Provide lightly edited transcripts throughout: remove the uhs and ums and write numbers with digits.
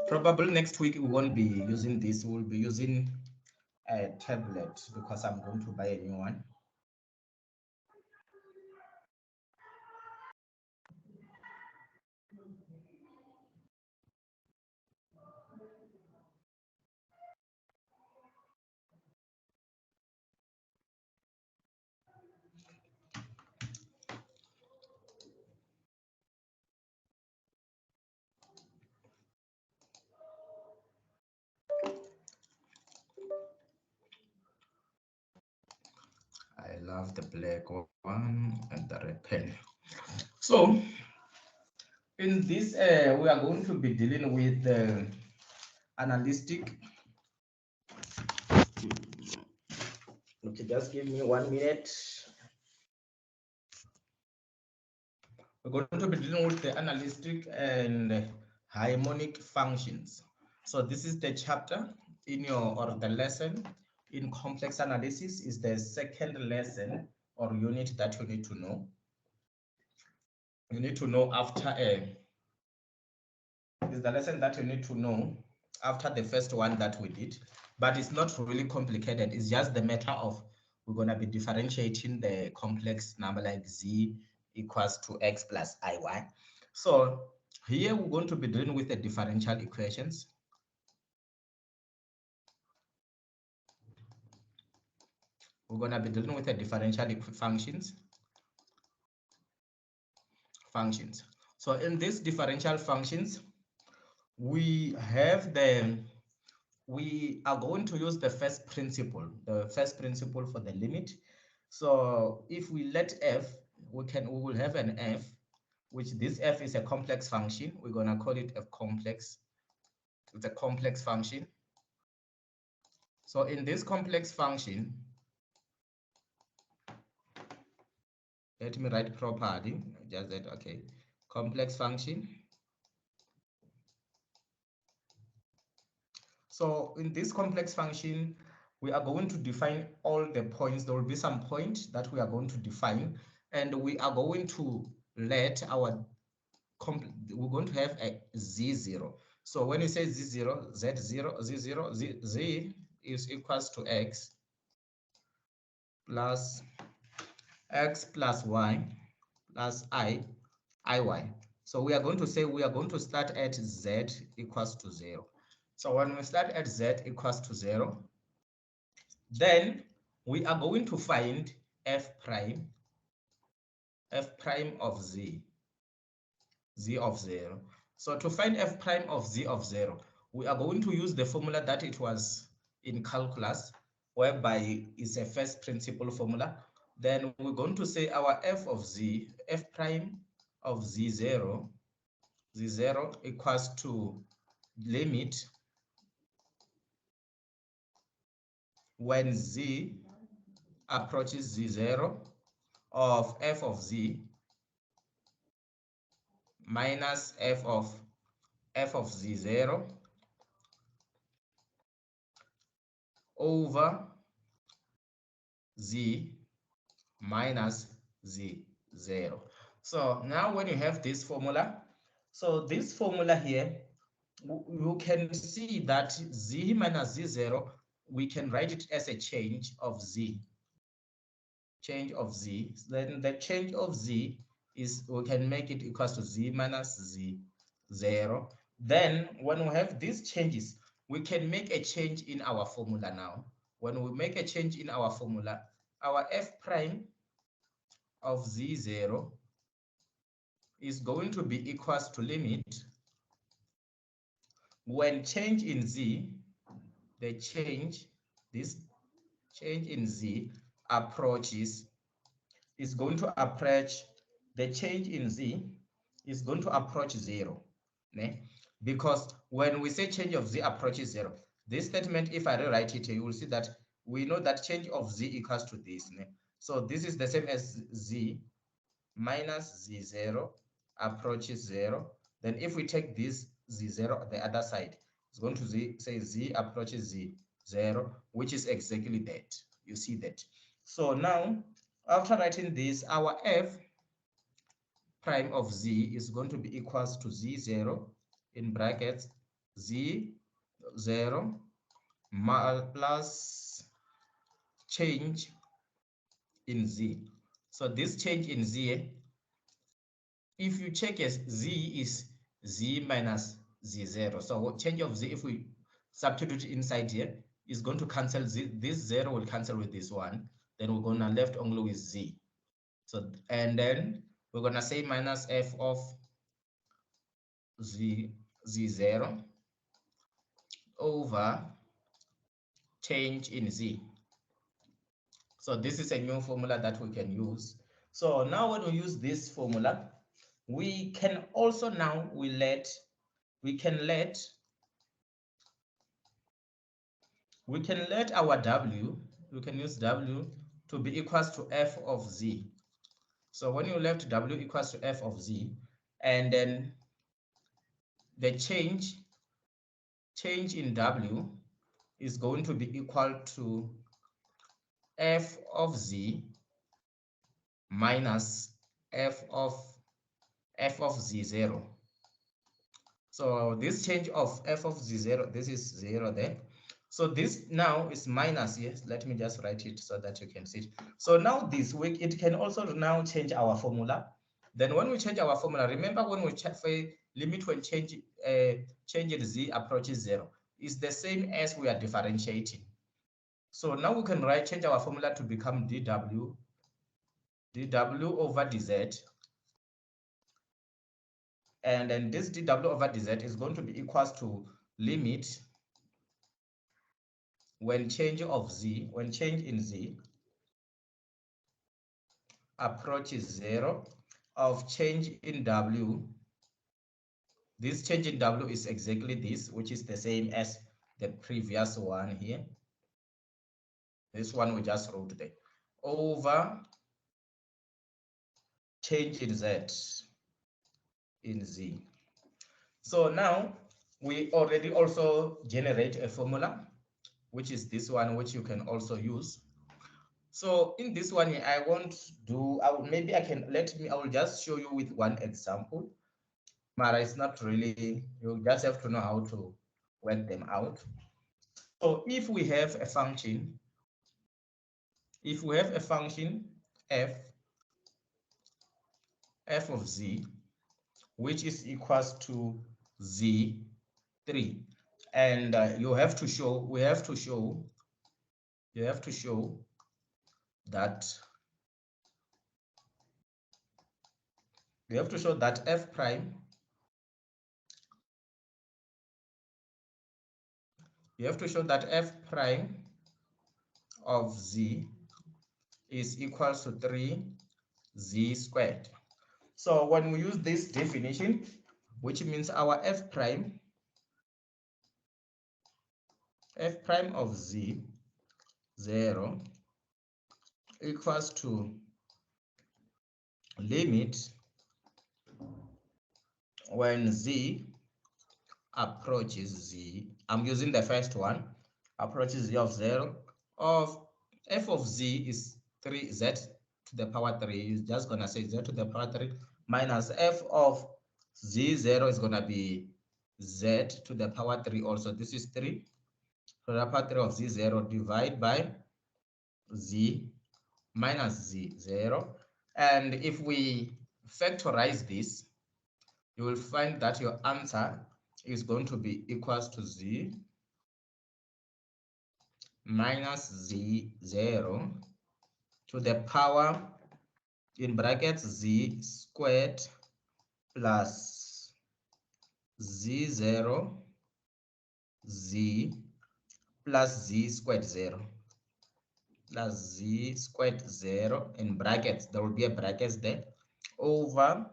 Probably next week we won't be using this. We'll be using a tablet because I'm going to buy a new one. I love the black one and the red pen. So in this, we are going to be dealing with the analytic. Okay, just give me 1 minute. We're going to be dealing with the analytic and harmonic functions. So this is the chapter in your or the lesson in complex analysis is the second lesson or unit that you need to know. You need to know after is the lesson that you need to know after the first one that we did, but it's not really complicated. It's just the matter of we're going to be differentiating the complex number like z equals to x plus iy. So here we're going to be dealing with the differential equations. We're going to be dealing with the differential functions. So in these differential functions, we are going to use the first principle for the limit. So if we let f, we will have an f, which this f is a complex function. We're going to call it a complex. It's a complex function. So in this complex function, let me write properly. Just that, okay. Complex function. So in this complex function, we are going to define all the points. There will be some point that we are going to define, and we are going to let our we're going to have a z0. So when you say z0, z0, z0, z is equals to x plus y plus iy. So we are going to say we are going to start at z equals to 0. So when we start at z equals to 0, then we are going to find f prime of z of 0. So to find f prime of z of 0, we are going to use the formula that it was in calculus, whereby it's a first principle formula. Then we're going to say our f prime of z0 equals to limit when z approaches z0 of f of z minus f of z0 over z minus z0. So now when you have this formula, so this formula here, you can see that z minus z0, we can write it as a change of z. Then the change of z is, we can make it equals to z minus z0. Then when we have these changes, we can make a change in our formula now. When we make a change in our formula, our f prime of z0 is going to be equals to limit when change in z, this change in z approaches, is going to approach, the change in z is going to approach 0. Ne? Because when we say change of z approaches 0, this statement, if I rewrite it, you will see that we know that change of z equals to this. Ne? So this is the same as z minus z0 approaches 0. Then if we take this z0 the other side, it's going to say z approaches z0, which is exactly that. You see that. So now, after writing this, our f prime of z is going to be equals to z0 in brackets z0 plus change in z. So this change in z, if you check as z is z minus z0. So change of z, if we substitute inside here, is going to cancel z. This 0 will cancel with this one. Then we're gonna left only with z. So, and then we're gonna say minus f of z0 over change in z. So this is a new formula that we can use. So now when we use this formula, we can also now we can let our w, we can use w to be equals to f of z. So when you left w equals to f of z, and then the change in w is going to be equal to f of z minus f of z0. So this change of f of z0, this is 0 there. So this now is minus. Yes, let me just write it so that you can see it. So now this week, it can also now change our formula. Then when we change our formula, remember when we check for limit when change in z approaches 0, is the same as we are differentiating. So now we can change our formula to become dw over dz. And then this dw over dz is going to be equals to limit when change in z approaches 0 of change in w. This change in w is exactly this, which is the same as the previous one here. This one we just wrote there, over change in z. So now we already also generate a formula, which is this one, which you can also use. So in this one, I won't do, I will just show you with one example. Mara, it's not really, you just have to know how to work them out. So if we have a function, f of z, which is equals to z3, and you have to show that f prime, of z is equals to 3z squared. So when we use this definition, which means our f prime of z 0 equals to limit when z approaches z, I'm using the first one, approaches z of 0, of f of z is 3z to the power 3. You're just going to say z to the power 3 minus f of z0 is going to be z to the power 3 also. This is 3 to the power 3 of z0 divided by z minus z0. And if we factorize this, you will find that your answer is going to be equals to z minus z0 to the power, in brackets, z squared plus z0 z plus z squared 0 plus z squared 0, in brackets, there will be a brackets there, over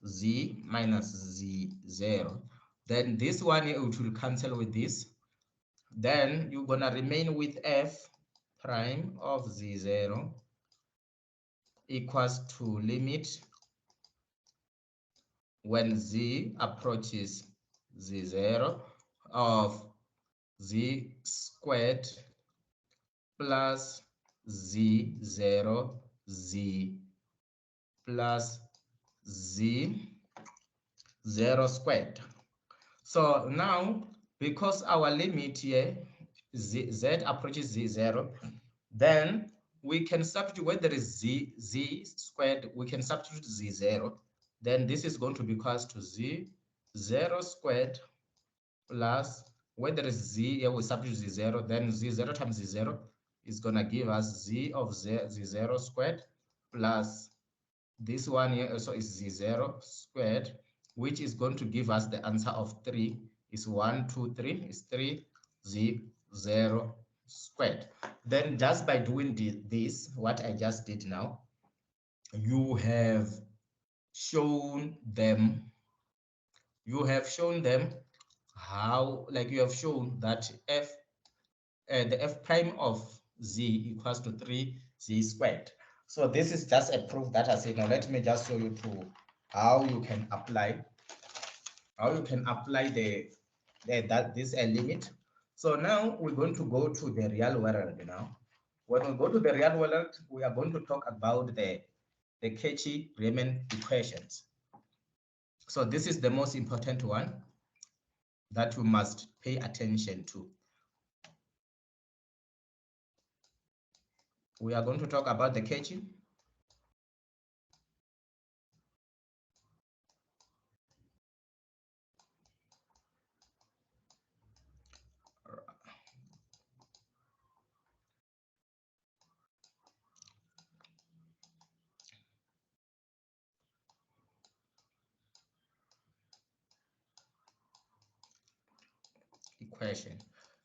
z minus z0. Then this one, it will cancel with this. Then you're gonna remain with f prime of z0 equals to limit when z approaches z0 of z squared plus z0 z plus z0 squared. So now because our limit here, z approaches z0, then we can substitute where there is z squared, we can substitute z0. Then this is going to be equals to z0 squared plus, where there is z here, we substitute z0, then z0 times z0 is going to give us z of z0 squared plus this one here also is z0 squared, which is going to give us the answer of 3 is 1, 2, 3 is 3 z0 squared. Then just by doing this, what I just did now, you have shown them how, like you have shown that the f prime of z equals to 3z squared. So this is just a proof that I said. Now let me just show you to how you can apply this limit. So now we're going to go to the real world now. When we go to the real world, we are going to talk about the Cauchy-Riemann equations. So this is the most important one that you must pay attention to. We are going to talk about the Cauchy. Equation.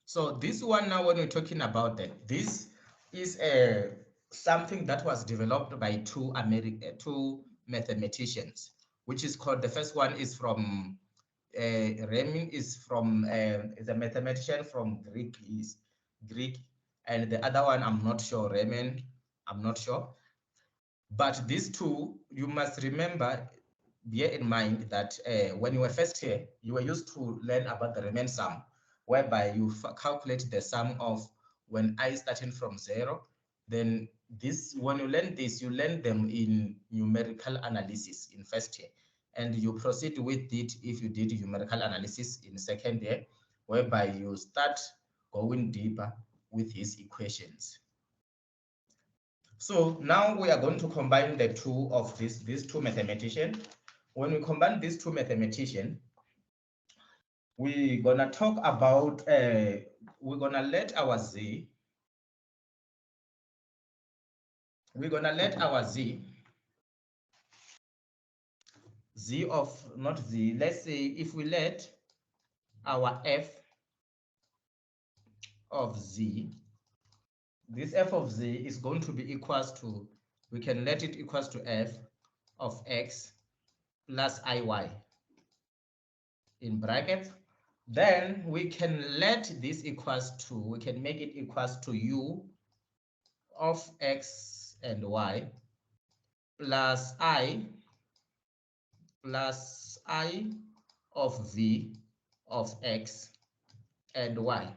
So this one now, when we're talking about that, this is something that was developed by two mathematicians, which is called, the first one is from Riemann, is from is a mathematician from Greek, and the other one I'm not sure. Riemann, I'm not sure. But these two, you must remember, bear in mind that when you were first here, you were used to learn about the Riemann sum, whereby you calculate the sum of when I starting from 0. Then this, when you learn this, you learn them in numerical analysis in first year, and you proceed with it if you did numerical analysis in second year, whereby you start going deeper with his equations. So now we are going to combine the two of these two mathematicians. When we combine these two mathematicians, we're gonna talk about we're gonna let our z of, not z, let's say if we let our f of z, this f of z is going to be equals to, we can let it equals to f of x plus iy in brackets. Then we can let this equals to, we can make it equals to u of x and y plus i of v of x and y.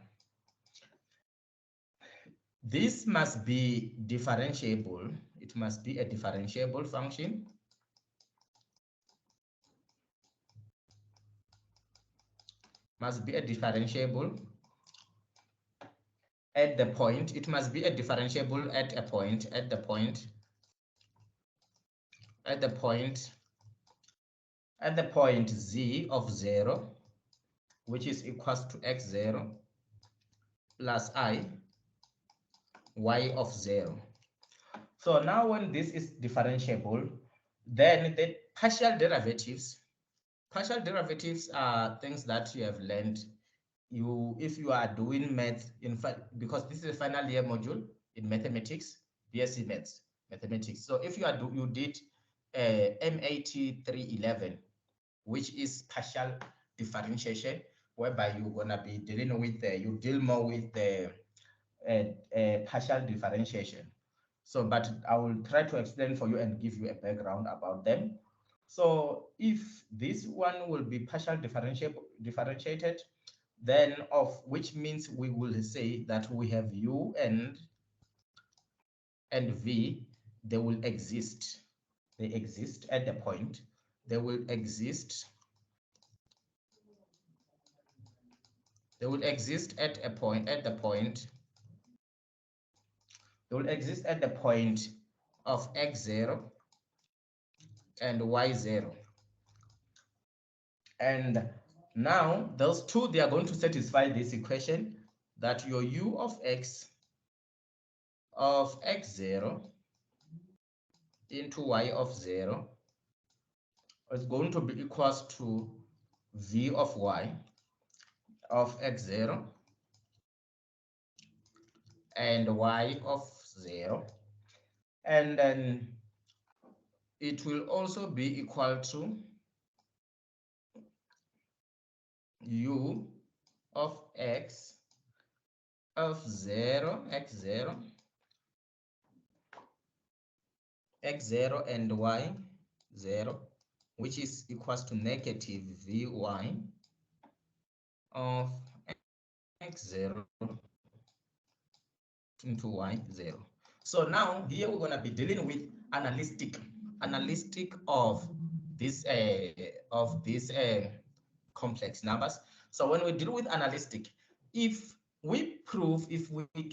This must be differentiable. It must be a differentiable function. Must be a differentiable at the point. It must be a differentiable at a point, at the point z of 0, which is equals to x0 plus i y of 0. So now when this is differentiable, then the partial derivatives are things that you have learned. If you are doing math, in fact, because this is a final year module in mathematics, BSc mathematics. So if you did MAT 311, which is partial differentiation, whereby you're gonna be dealing with you deal more with the partial differentiation. So, but I will try to explain for you and give you a background about them. So if this one will be partial differentiated, then of which means we will say that we have u and v, they will exist. They exist at the point. They will exist They will exist at a point, they will exist at the point of x0 and y0. And now those two, they are going to satisfy this equation that your u of x0 into y of 0 is going to be equals to v of y of x0 and y of 0. And then it will also be equal to u of x of 0, x0 and y 0, which is equals to negative vy of x0 into y0. So now here we're going to be dealing with analytic of these complex numbers. So when we deal with analytic, if we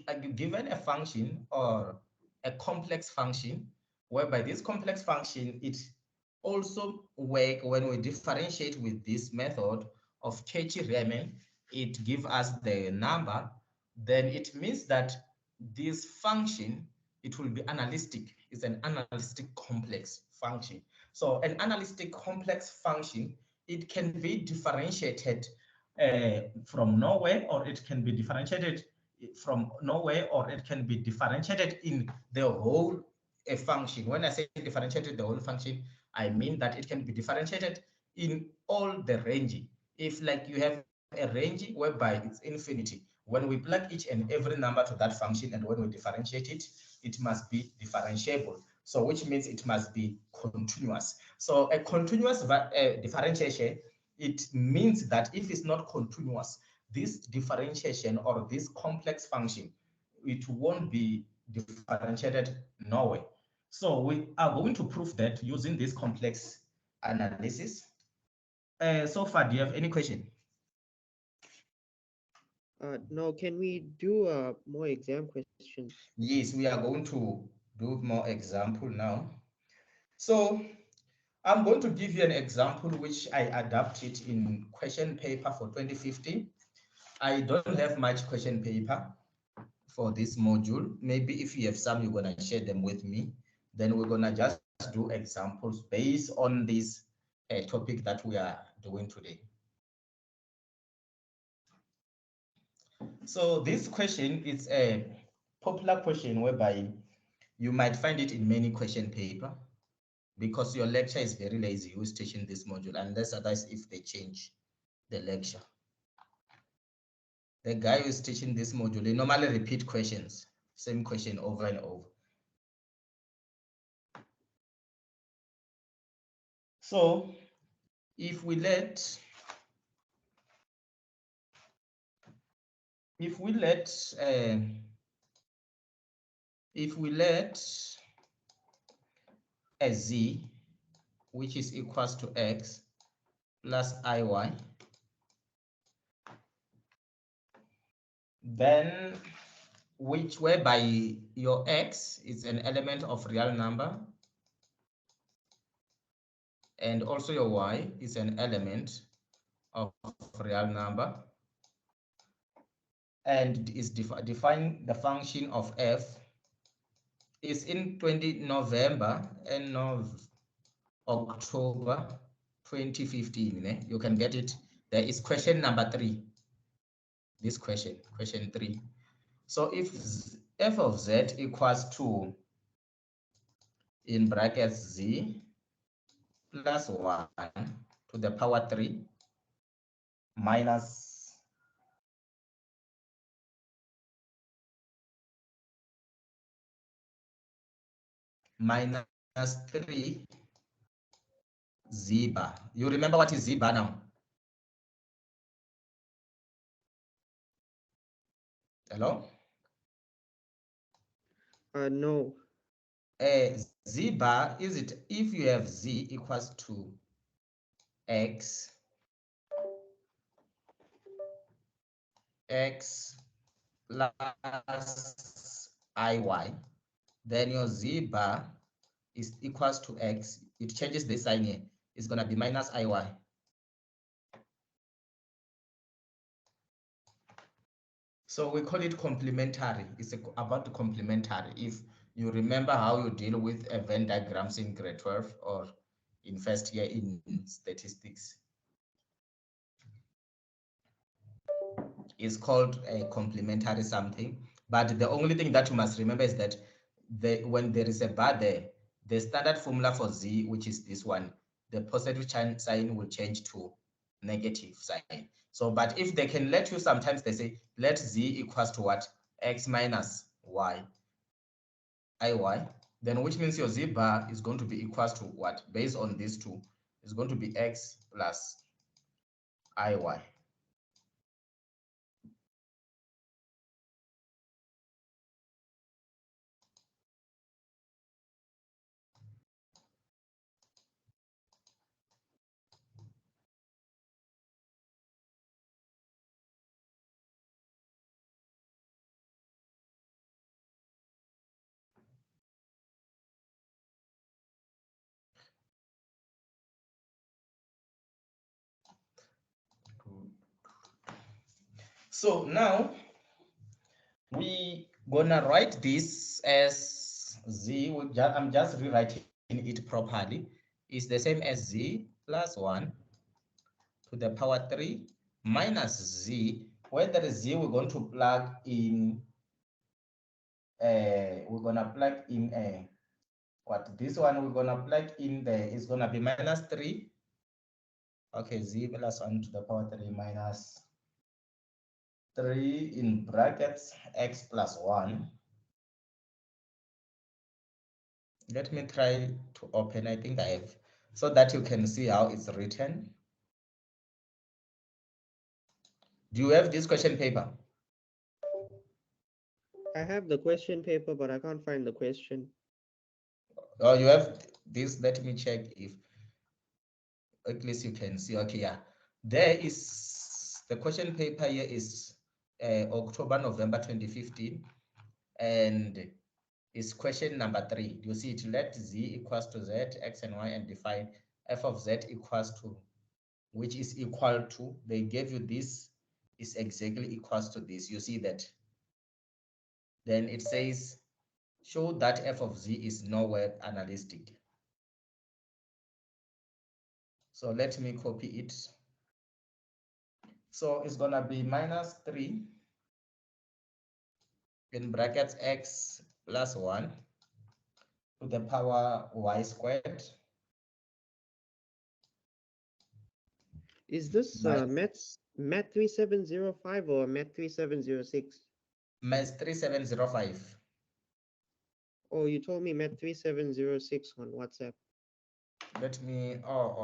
are given a function or a complex function, whereby this complex function, it also work when we differentiate with this method of Cauchy-Riemann, it gives us the number, then it means that this function, it will be analytic. It's an analytic complex function. So an analytic complex function, it can be differentiated from nowhere, or it can be differentiated from nowhere, or it can be differentiated in the whole function. When I say differentiated the whole function, I mean that it can be differentiated in all the range. If like you have a range whereby it's infinity, when we plug each and every number to that function and when we differentiate it, it must be differentiable. So which means it must be continuous. So a continuous differentiation, it means that if it's not continuous, this differentiation or this complex function, it won't be differentiated nowhere. So we are going to prove that using this complex analysis. So far, do you have any question? No, can we do more exam questions? Yes, we are going to do more example now. So I'm going to give you an example which I adapted in question paper for 2015. I don't have much question paper for this module. Maybe if you have some, you're going to share them with me. Then we're going to just do examples based on this topic that we are doing today. So this question is a popular question whereby you might find it in many question paper, because your lecture is very lazy who's teaching this module, unless otherwise if they change the lecture. The guy who's teaching this module, he normally repeat questions, same question over and over. So if we let a z, which is equals to x plus iy, then whereby your x is an element of real number and also your y is an element of real number, and is define the function of f is in 20 November and October 2015. You can get it. There is question number 3. This question 3. So if f of z equals to, in brackets, z plus 1 to the power 3 minus minus 3 z bar. You remember what is z bar now? Hello? No. Z bar, is it if you have z equals to x x plus iy, then your z bar is equals to x. It changes the sign here. It's going to be minus iy. So we call it complementary. It's about the complementary. If you remember how you deal with Venn diagrams in grade 12 or in first year in statistics, it's called a complementary something. But the only thing that you must remember is that when there is a bar there, the standard formula for z, which is this one, the positive sign will change to negative sign. So, but if they can let you, sometimes they say, let z equals to what? X minus y, iy, then which means your z bar is going to be equals to what? Based on these two, it's going to be x plus iy. So now we gonna write this as z. I'm just rewriting it properly. It's the same as z plus 1 to the power 3 minus z. Where there is z, we're going to plug in, we're gonna plug in what this one we're gonna plug in there is gonna be minus 3. Okay, z plus 1 to the power 3 minus 3 in brackets x plus 1. Let me try to open, I think I have, so that you can see how it's written. Do you have this question paper? I have the question paper, but I can't find the question. Or you have this? Let me check if at least you can see. Okay, yeah. There is the question paper here is October, November 2015. And it's question number 3. You see it, let z equals to z, x and y, and define f of z equals to, which is equal to, they gave you this is exactly equals to this. You see that? Then it says, show that f of z is nowhere analytic. So let me copy it. So it's gonna be minus 3 in brackets x plus 1 to the power y squared. Is this Math 3705 or Math 3706? Minus 3705. Oh, you told me Math 3706 on WhatsApp. Let me,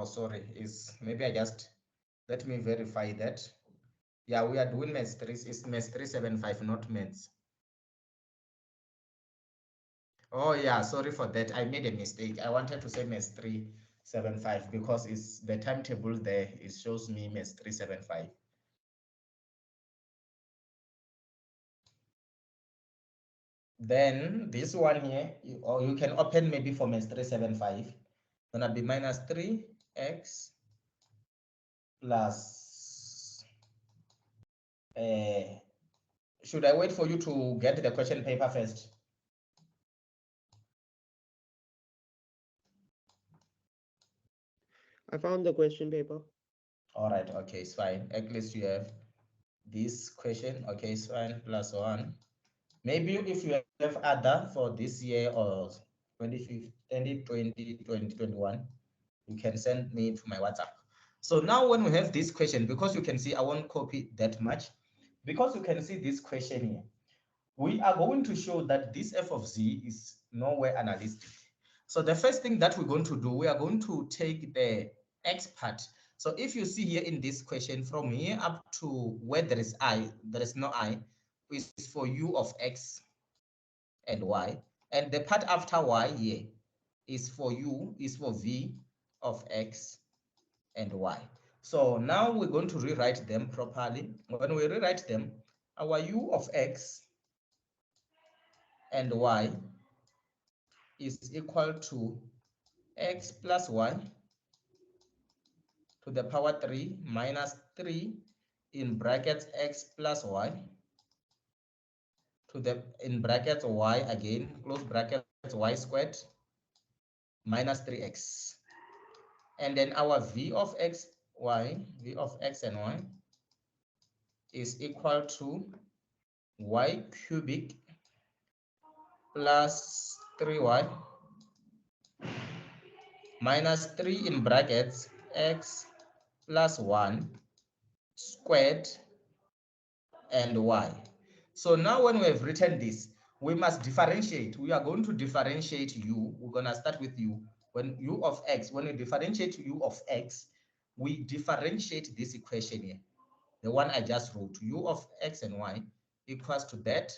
sorry, is maybe I just, let me verify that. Yeah, we are doing MES 3, it's MES 375, not MES. Oh yeah, sorry for that. I made a mistake. I wanted to say MES 375 because it's the timetable there, it shows me MES 375. Then this one here, or you can open maybe for MES 375. Gonna be minus 3x plus, should I wait for you to get the question paper first? I found the question paper. All right, okay, it's fine. At least you have this question. Okay, it's fine, plus 1. Maybe if you have other for this year or 2020, 2021, you can send me to my WhatsApp. So now when we have this question, because you can see I won't copy that much, because you can see this question here, we are going to show that this f of z is nowhere analytic. So the first thing that we're going to do, we are going to take the x part. So if you see here in this question, from here up to where there is I, there is no I, is for u of x and y. And the part after y here is for u, is for v of x and y. So now we're going to rewrite them properly. When we rewrite them, our u of x and y is equal to x plus y to the power 3 minus 3 in brackets x plus y to the in brackets y again, close brackets y squared minus 3x. And then our v of x, y, v of x and y is equal to y cubic plus 3y minus 3 in brackets x plus 1 squared and y. So now when we have written this, we must differentiate. We are going to differentiate u. We're going to start with u. When u of x, when we differentiate u of x, we differentiate this equation here. The one I just wrote, u of x and y equals to that.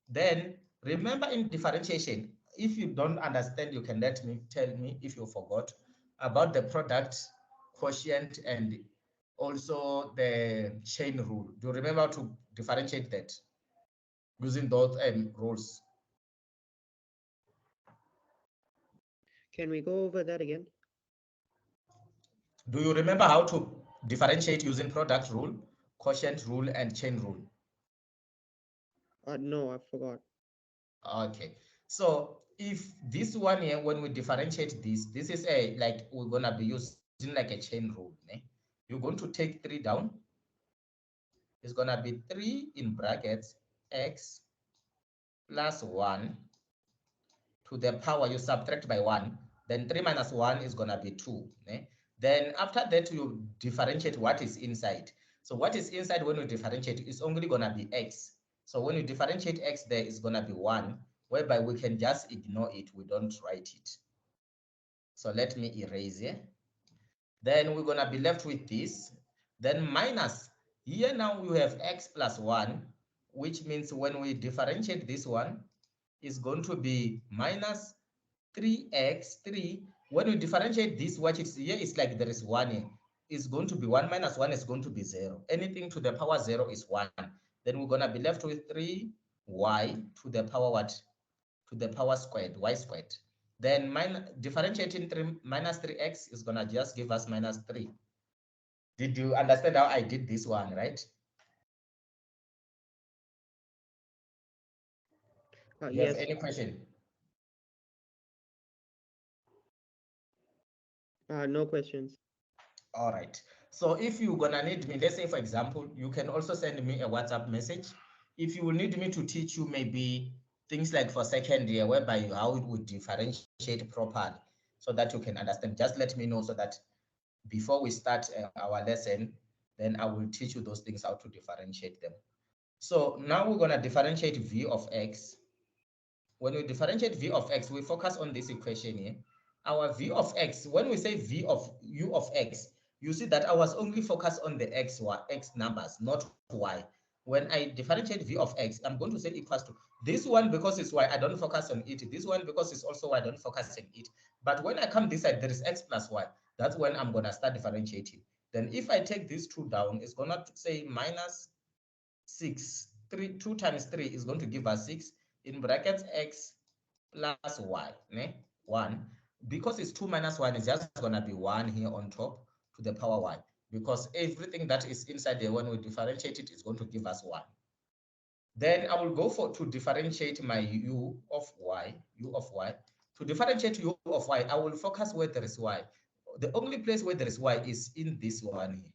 Then remember in differentiation, if you don't understand, you can tell me if you forgot about the product, quotient, and also the chain rule. Do you remember how to differentiate that using those rules? Can we go over that again? Do you remember how to differentiate using product rule, quotient rule, and chain rule? No, I forgot. Okay, so if this one here, when we differentiate this is a, like, we're gonna be using like a chain rule. You're going to take 3 down. It's gonna be 3 in brackets x plus 1 to the power, you subtract by 1, then 3 minus 1 is gonna be 2. Then after that, you differentiate what is inside. So what is inside when you differentiate is only gonna be x. So when you differentiate x, there is gonna be 1, whereby we can just ignore it, we don't write it. So let me erase here. Then we're gonna be left with this. Then minus, here now we have x plus 1, which means when we differentiate this one, is going to be minus 3x, 3. When we differentiate this, what it's here is like there is 1 here. Is going to be 1 minus 1 is going to be 0. Anything to the power 0 is 1. Then we're going to be left with 3y to the power what? To the power squared, y squared. Then differentiating 3 minus 3x is going to just give us minus 3. Did you understand how I did this one, right? Do you have Yes. any question? No questions. All right. So if you're gonna need me, let's say for example, you can also send me a WhatsApp message. If you will need me to teach you maybe things like for second year, whereby how it would differentiate properly, so that you can understand, just let me know so that before we start our lesson, then I will teach you those things, how to differentiate them. So now we're gonna differentiate v of x. When we differentiate v of x, we focus on this equation here. Our v of x, when we say v of u of x, you see that I was only focused on the x numbers, not y. When I differentiate v of x, I'm going to say equals to this one because it's y, I don't focus on it. This one because it's also y, I don't focus on it. But when I come this side, there is x plus y. That's when I'm going to start differentiating. Then if I take these two down, it's going to say minus 6. 2 times 3 is going to give us 6 in brackets x plus y, 1. Because it's 2 minus 1, is just going to be 1 here on top to the power y. Because everything that is inside there, when we differentiate it, is going to give us 1. Then I will go to differentiate my u of y. To differentiate u of y, I will focus where there is y. The only place where there is y is in this one here.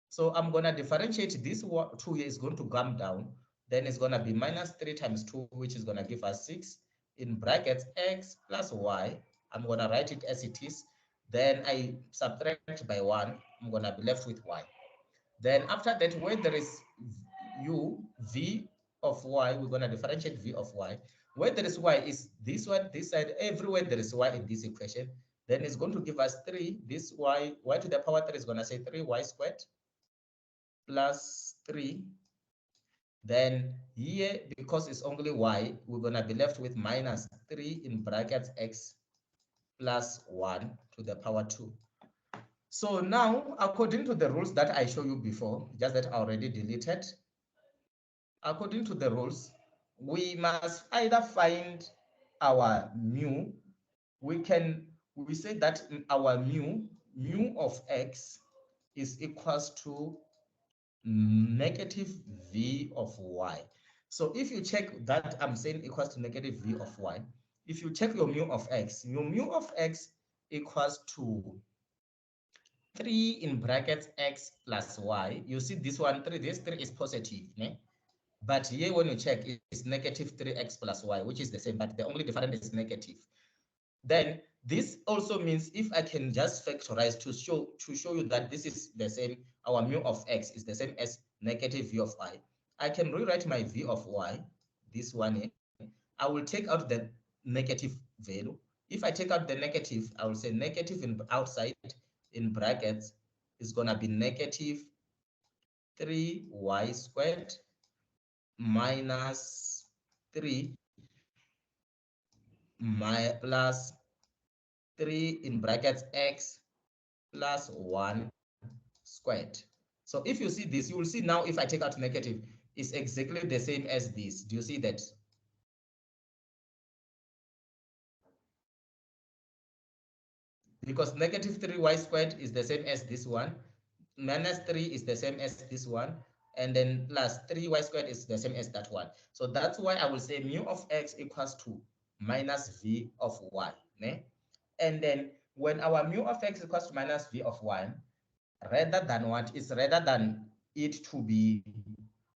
So I'm going to differentiate this 2 here is going to come down. Then it's going to be minus 3 times 2, which is going to give us 6 in brackets x plus y. I'm going to write it as it is. Then I subtract by 1. I'm going to be left with y. Then after that, where there is u, v of y, we're going to differentiate v of y. Where there is y is this one, this side. Everywhere there is y in this equation, then it's going to give us 3. This y to the power 3 is going to say 3y squared plus 3. Then here, because it's only y, we're going to be left with minus 3 in brackets x plus 1 to the power 2. So now, according to the rules that I showed you before, just that I already deleted, according to the rules, we must either find our mu. We say that our mu of x is equals to negative v of y. So if you check that, I'm saying equals to negative v of y. If you check your mu of x, your mu of x equals to 3 in brackets x plus y. You see this one, 3, this 3 is positive, né? But here when you check, it's negative 3x plus y, which is the same, but the only difference is negative. Then this also means if I can just factorize to show you that this is the same, our mu of x is the same as negative v of y, I can rewrite my v of y, this one here. I will take out the negative value. If I take out the negative, I will say negative in outside in brackets is gonna be negative 3y squared minus 3 plus 3 in brackets x plus 1 squared. So if you see this, you will see now if I take out negative, it's exactly the same as this. Do you see that? Because negative 3y squared is the same as this one, minus 3 is the same as this one, and then plus 3y squared is the same as that one. So that's why I will say mu of x equals to minus v of y. Ne? And then when our mu of x equals to minus v of y, rather than what is rather than it to be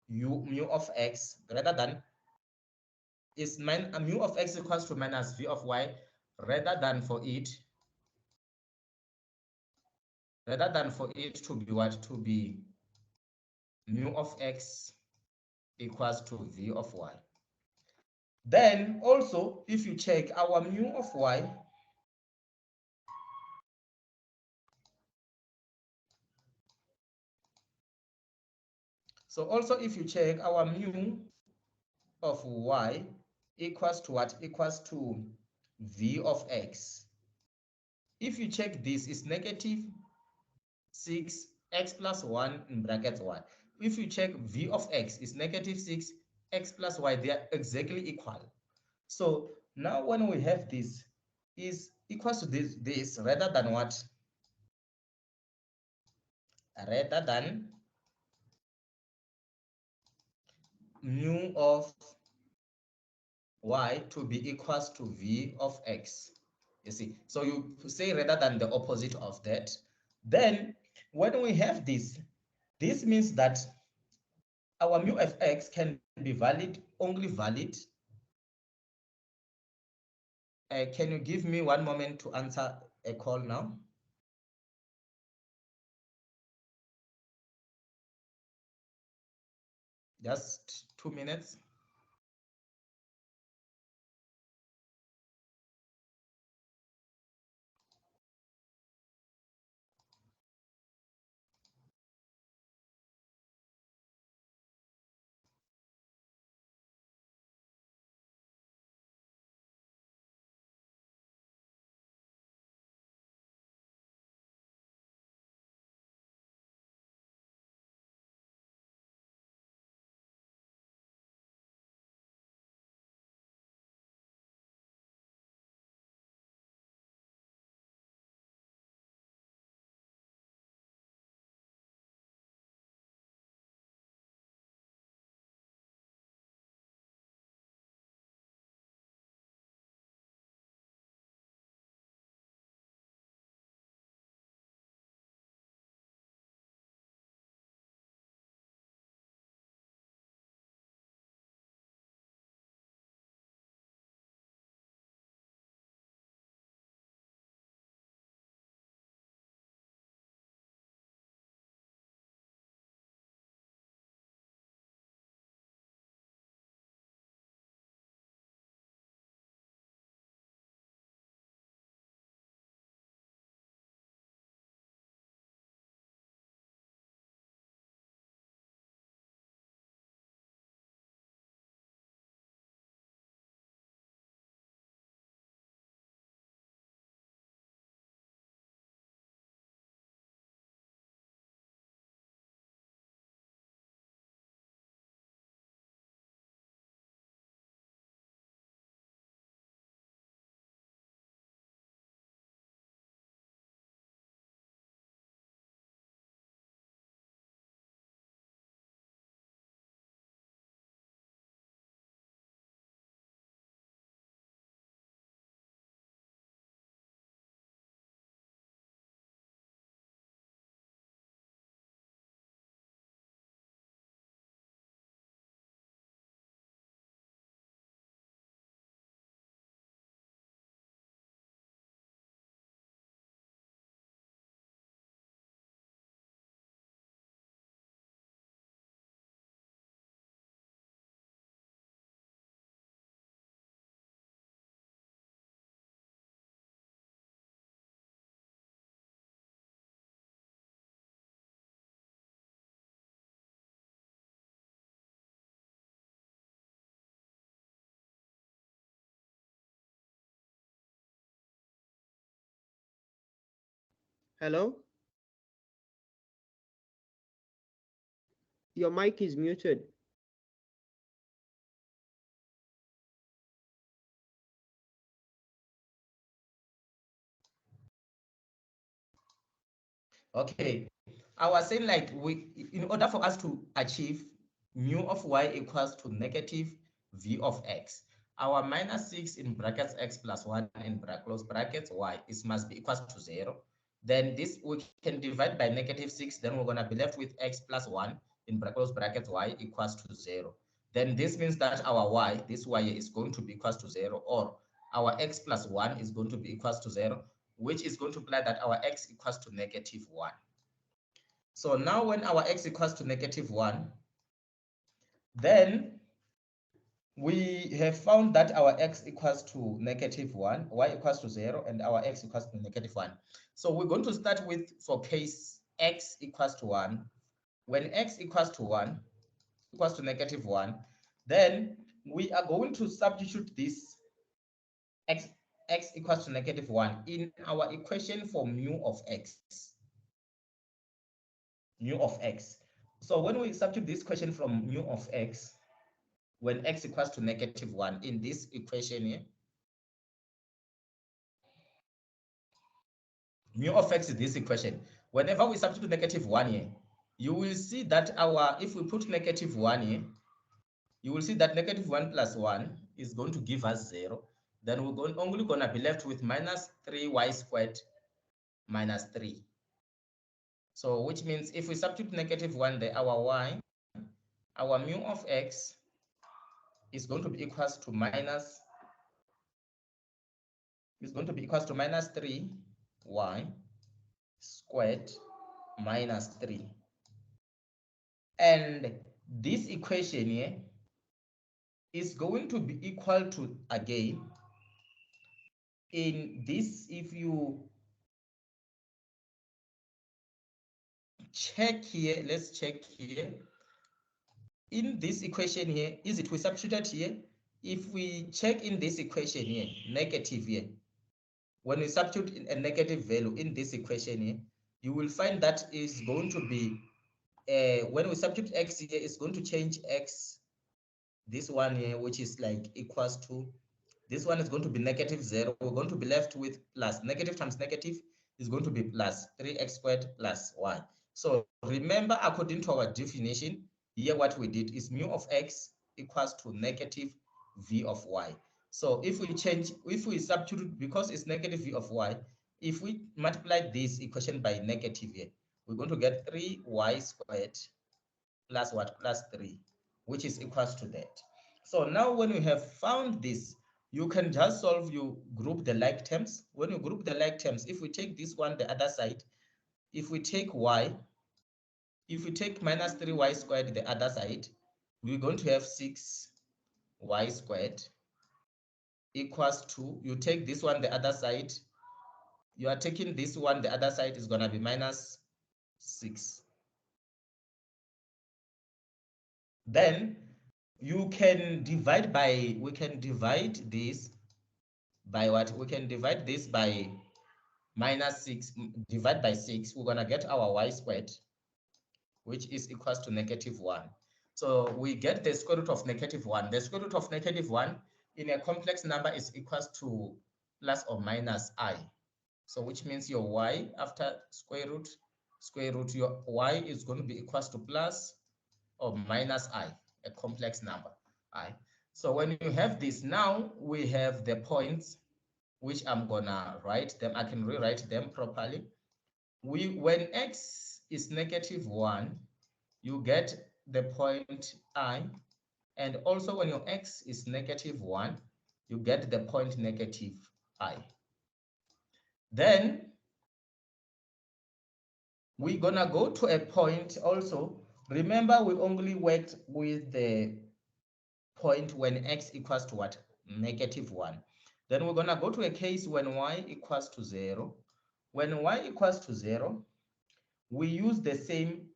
mu of x, rather than is mu of x equals to minus v of y, rather than for it to be what, to be mu of x equals to v of y. Then also, if you check our mu of y, so also if you check our mu of y equals to what? Equals to v of x. If you check this, is negative 6 x plus 1 in brackets y. If you check v of x is negative 6 x plus y, they are exactly equal. So now when we have this is equals to this rather than what? Rather than mu of y to be equals to v of x. You see, so you say rather than the opposite of that. Then when we have this means that our mu of x can be valid, only valid. Can you give me one moment to answer a call now? Just 2 minutes. Hello? Your mic is muted. Okay, I was saying like in order for us to achieve mu of y equals to negative v of x, our minus 6 in brackets x plus 1 in close brackets y is must be equals to 0. Then this we can divide by negative 6, then we're going to be left with x plus 1 in close brackets y equals to 0. Then this means that our y, this y is going to be equals to 0, or our x plus 1 is going to be equals to 0, which is going to imply that our x equals to negative 1. So now when our x equals to negative 1, then we have found that our x equals to negative 1, y equals to 0, and our x equals to negative 1. So we're going to start with, for case x equals to 1, when x equals to 1, equals to negative 1, then we are going to substitute this x, x equals to negative 1 in our equation for mu of x. Mu of x. So when we substitute this question from mu of x, when x equals to negative 1 in this equation here, mu of x is this equation. Whenever we substitute negative 1 here, you will see that if we put negative 1 here, you will see that negative 1 plus 1 is going to give us 0. Then we're only going to be left with minus 3y squared minus 3. So which means if we substitute negative 1 there, our y, our mu of x is going to be equals to minus 3y squared minus 3. And this equation here is going to be equal to, again, in this, if you check here, let's check here. In this equation here, is it we substituted here? If we check in this equation here, negative here, when we substitute a negative value in this equation here, you will find that is going to be, when we substitute x here, it's going to change x, this one here, which is like equals to, this one is going to be negative 0. We're going to be left with plus, negative times negative is going to be plus 3x squared plus y. So remember, according to our definition, here what we did is mu of x equals to negative v of y. So if we substitute, because it's negative v of y, if we multiply this equation by negative here, we're going to get 3y squared plus what? Plus 3, which is equals to that. So now when you have found this, you can just solve, you group the like terms. When you group the like terms, if we take this one, the other side, if we take y, if we take minus 3y squared the other side, we're going to have 6y squared equals to, you take this one the other side, you are taking this one the other side is going to be minus 6. Then you can divide by, we can divide this by what? We can divide this by minus 6, divide by 6. We're going to get our y squared, which is equals to negative 1. So we get the square root of negative 1. The square root of negative 1 in a complex number is equals to plus or minus I. So which means your y after square root, your y is going to be equals to plus or minus I, a complex number, I. So when you have this, now we have the points, which I'm gonna write them. I can rewrite them properly. When x is negative 1, you get the point I, and also when your x is negative 1, you get the point negative I. Then we're gonna go to a point also. Remember, we only worked with the point when x equals to what? Negative 1. Then we're gonna go to a case when y equals to 0. When y equals to 0, we use the same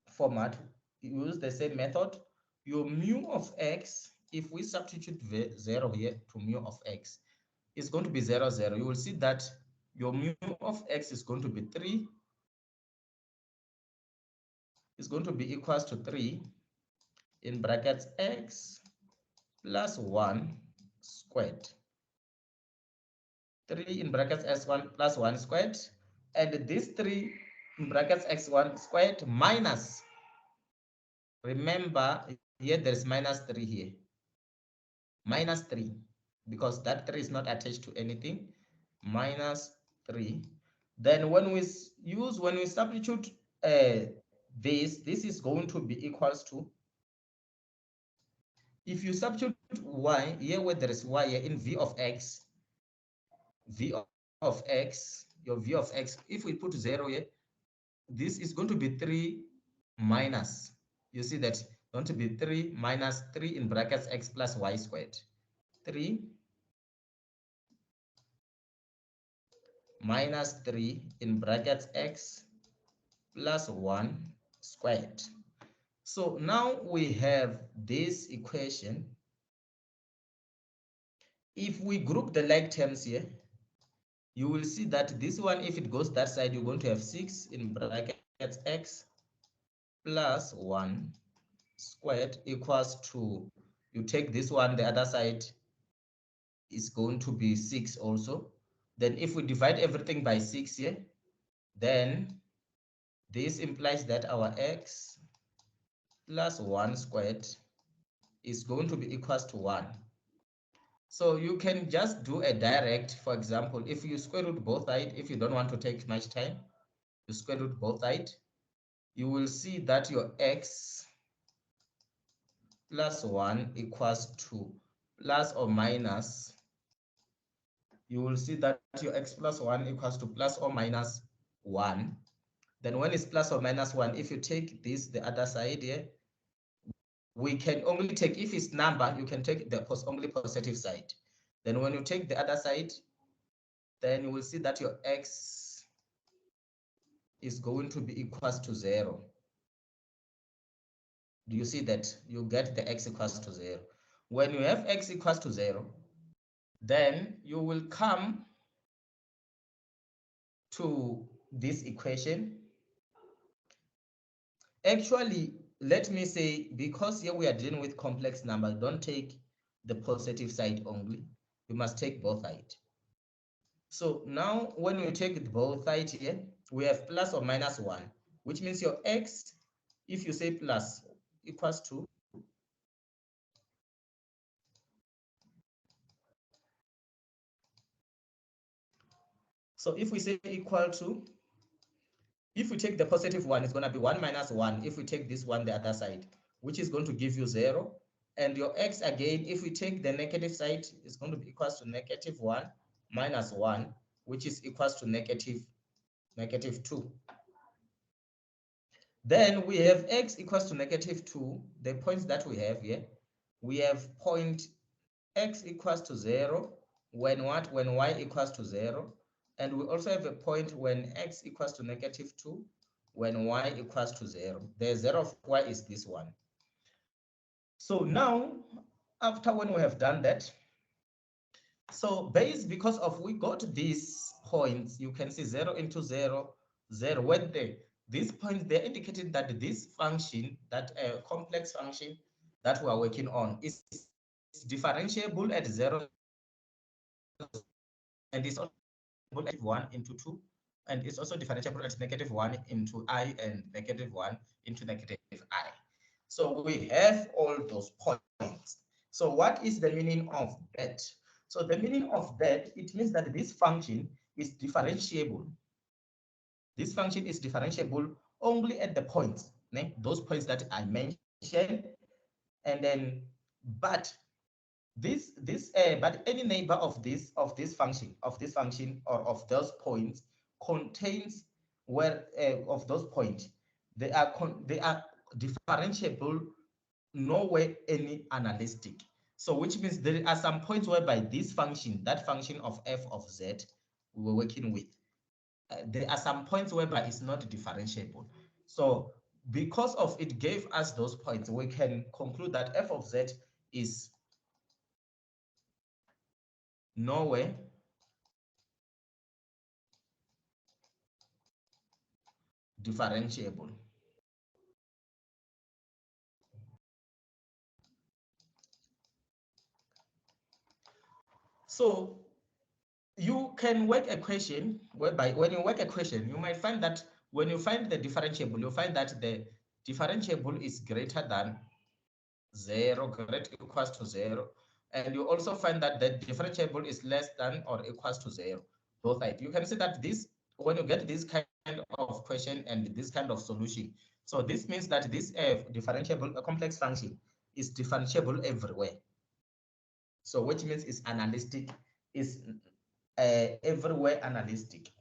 format, use the same method. Your mu of x, if we substitute 0 here to mu of x, is going to be 0, 0. You will see that your mu of x is going to be 3, is going to be equals to 3 in brackets x plus 1 squared. 3 in brackets x1 plus 1 squared, and this 3 in brackets x1 squared minus, remember here there is minus 3 here, minus 3, because that 3 is not attached to anything, minus 3. Then when we substitute this is going to be equals to, if you substitute y here where there is y here in v of x, your v of x, if we put 0 here, this is going to be 3 minus, you see that, going to be 3 minus 3 in brackets x plus y squared. 3 minus 3 in brackets x plus 1 squared. So now we have this equation. If we group the like terms here, you will see that this one, if it goes that side, you're going to have 6 in brackets x plus 1 squared equals to, you take this one, the other side is going to be 6 also. Then if we divide everything by 6 here, then this implies that our x plus 1 squared is going to be equals to 1. So you can just do a direct, for example, if you square root both sides, if you don't want to take much time, you square root both sides, you will see that your x plus 1 equals to plus or minus, you will see that your x plus 1 equals to plus or minus 1. Then when it's plus or minus 1, if you take this, the other side here, we can only take, if it's number, you can take the only positive side. Then when you take the other side, then you will see that your x is going to be equals to 0. Do you see that? You get the x equals to 0. When you have x equals to 0, then you will come to this equation. Actually, let me say, because here we are dealing with complex numbers, don't take the positive side only. You must take both sides. So now when we take both sides here, we have plus or minus 1, which means your x, if you say plus, equals to, so if we say equal to, if we take the positive one, it's going to be 1 minus 1. If we take this one, the other side, which is going to give you 0. And your x, again, if we take the negative side, it's going to be equals to negative 1 minus 1, which is equals to negative 2. Then we have x equals to negative 2. The points that we have here, we have point x equals to 0 when what? When y equals to 0. And we also have a point when x equals to negative 2 when y equals to 0. The 0 of y is this one. So now, after when we have done that, so base, because of we got these points, you can see 0 into 0, 0. When these points, they're indicating that this function, that complex function that we are working on, is differentiable at 0, and it's also at 1 into 2, and it's also differentiable at negative 1 into I and negative 1 into negative I. So we have all those points. So what is the meaning of that? So the meaning of that, it means that this function is differentiable. This function is differentiable only at the points, those points that I mentioned, and then, but but any neighbor of this function or of those points contains where of those points, they are differentiable nowhere any analytic. So which means there are some points whereby this function, that function of f of z we were working with, there are some points whereby it's not differentiable. So because of it gave us those points, we can conclude that f of z is nowhere differentiable. So you can work a question whereby when you work a question, you might find that when you find the differentiable, you find that the differentiable is greater than 0, greater equals to 0. And you also find that the differentiable is less than or equals to 0. Both sides. You can see that this, when you get this kind of question and this kind of solution, so this means that this differentiable, a complex function, is differentiable everywhere. So which means it's analytic, is everywhere analytic.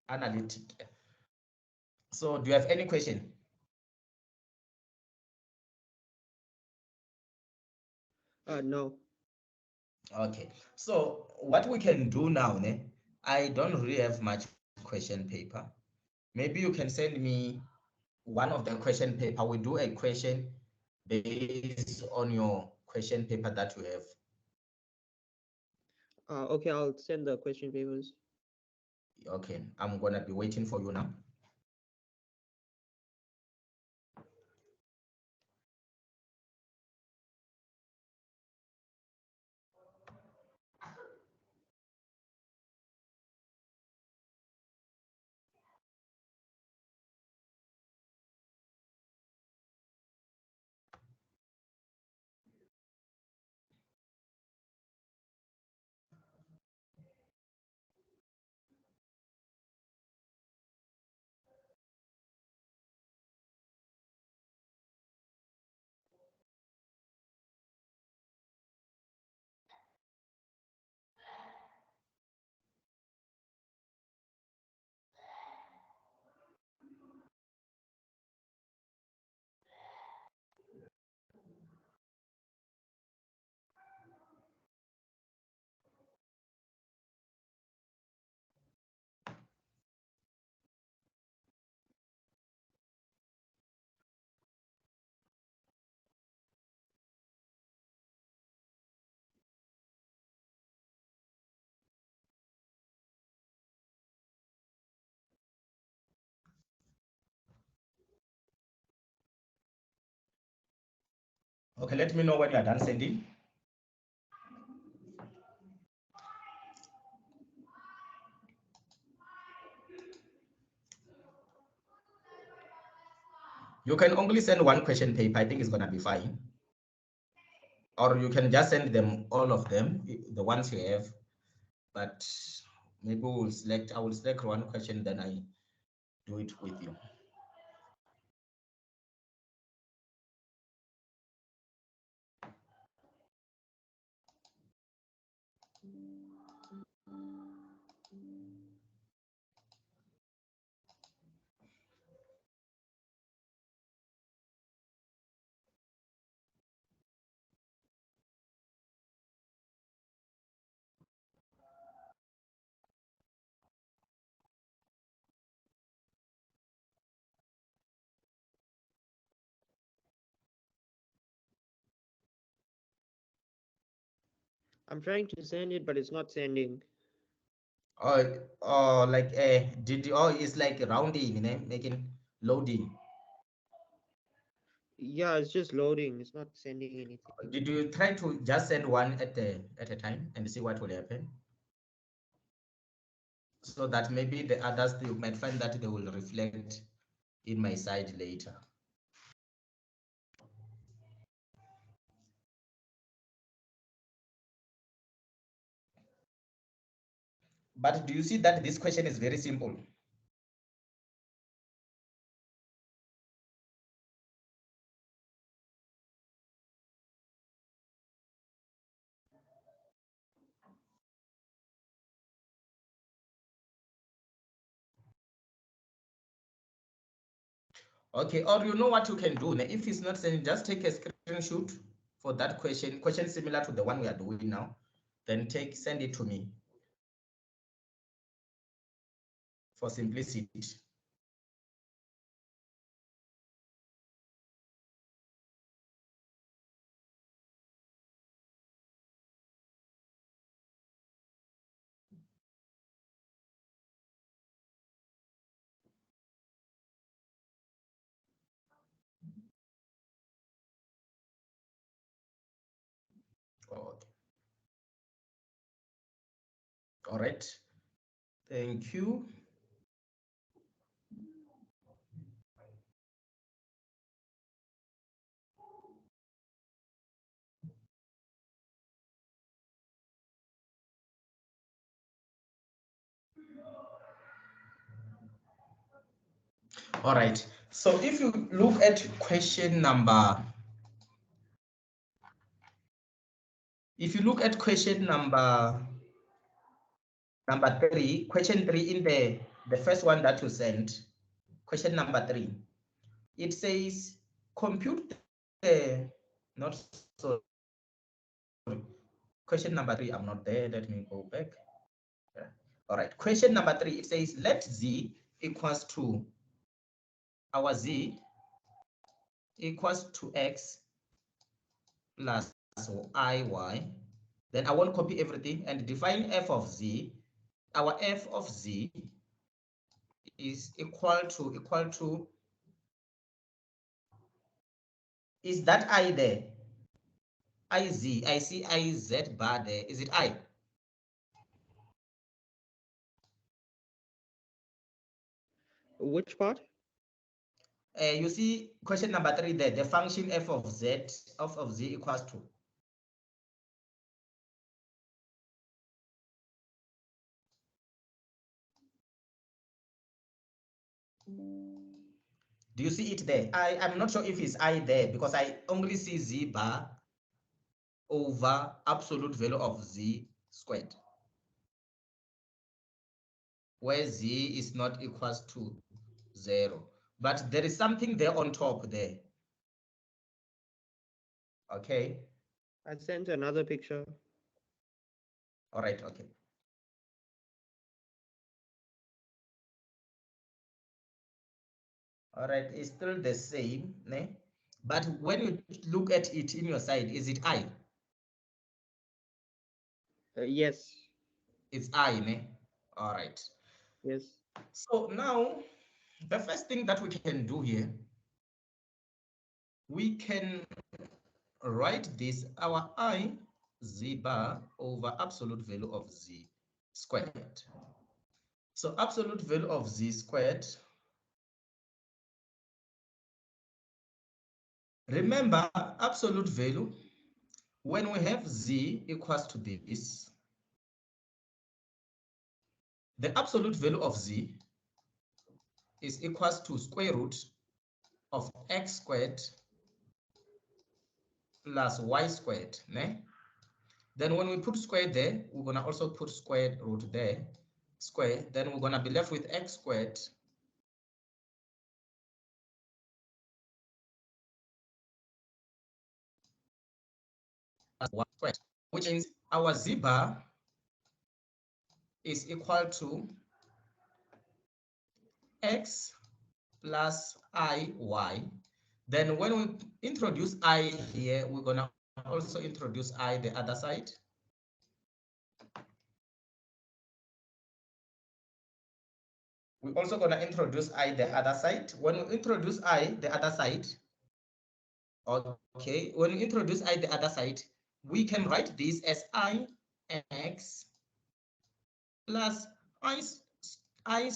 Analytic. So do you have any question? No. Okay. So what we can do now, I don't really have much question paper. Maybe you can send me one of the question paper. We do a question based on your question paper that you have. Okay, I'll send the question papers. Okay, I'm gonna be waiting for you now. Okay, let me know when you are done sending. You can only send one question paper. I think it's gonna be fine. Or you can just send them, all of them, the ones you have. But maybe we'll select, I will select one question, then I do it with you. I'm trying to send it, but it's not sending. Oh, like did you, oh, it's like rounding, making loading. Yeah, it's just loading. It's not sending anything. Did you try to just send one at a time and see what will happen? So that maybe the others, you might find that they will reflect in my side later. But do you see that this question is very simple? Okay, or you know what you can do? If it's not sending, just take a screenshot for that question similar to the one we are doing now. Then send it to me for simplicity. Okay. All right. Thank you. All right. So if you look at question number, if you look at question number 3, question 3 in the first one that you sent, question number 3, it says compute the, not sorry, question number 3, I'm not there, let me go back. Yeah. All right, question number 3, it says let z equals to, our z equals to x plus iy. Then I won't copy everything and define f of z. Our f of z is equal to, is that I there? Iz, I see Iz bar there. Is it I? Which part? You see question number 3 there, the function f of z equals to. Do you see it there? I'm not sure if it's I there because I only see z bar over absolute value of z squared, where z is not equals to 0. But there is something there on top there. Okay. I sent another picture. All right. Okay. All right. It's still the same, né? But when you look at it in your side, is it I? Yes. It's I, né? All right. Yes. So now, the first thing that we can do here, we can write this, our I z bar over absolute value of z squared. So absolute value of z squared, remember absolute value, when we have z equals to this, the absolute value of z is equals to square root of x squared plus y squared. Né? Then when we put square there, we're going to also put square root there, square. Then we're going to be left with x squared plus y squared, which means our z bar is equal to x plus iy. Then when we introduce I here, we're going to also introduce I the other side. We're also going to introduce I the other side. When we introduce I the other side, okay, when we introduce I the other side, we can write this as I x plus I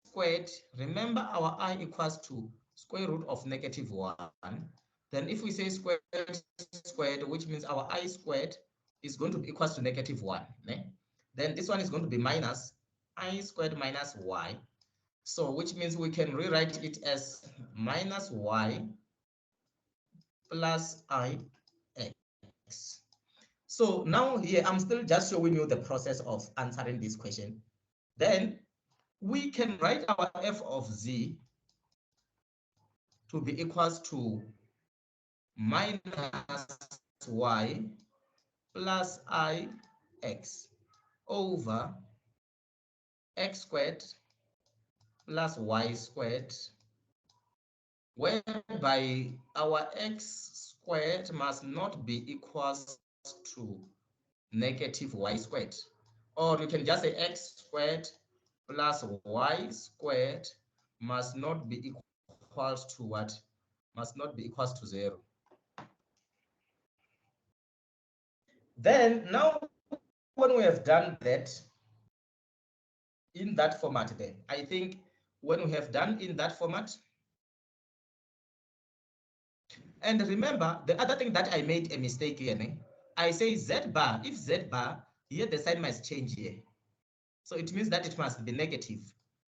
squared. Remember our I equals to square root of -1. Then if we say squared, which means our I squared is going to be equals to -1. Né? Then this one is going to be minus I squared minus y. So which means we can rewrite it as minus y plus I x. So now here, I'm still just showing you the process of answering this question. Then we can write our f of z to be equals to minus y plus I x over x squared plus y squared, whereby our x squared must not be equals to negative y squared. Or you can just say x squared plus y squared must not be equals to what? Must not be equals to 0. Then now when we have done that in that format there, I think when we have done in that format, and remember the other thing that I made a mistake here, I say z bar, if z bar, here the sign must change here. So it means that it must be negative.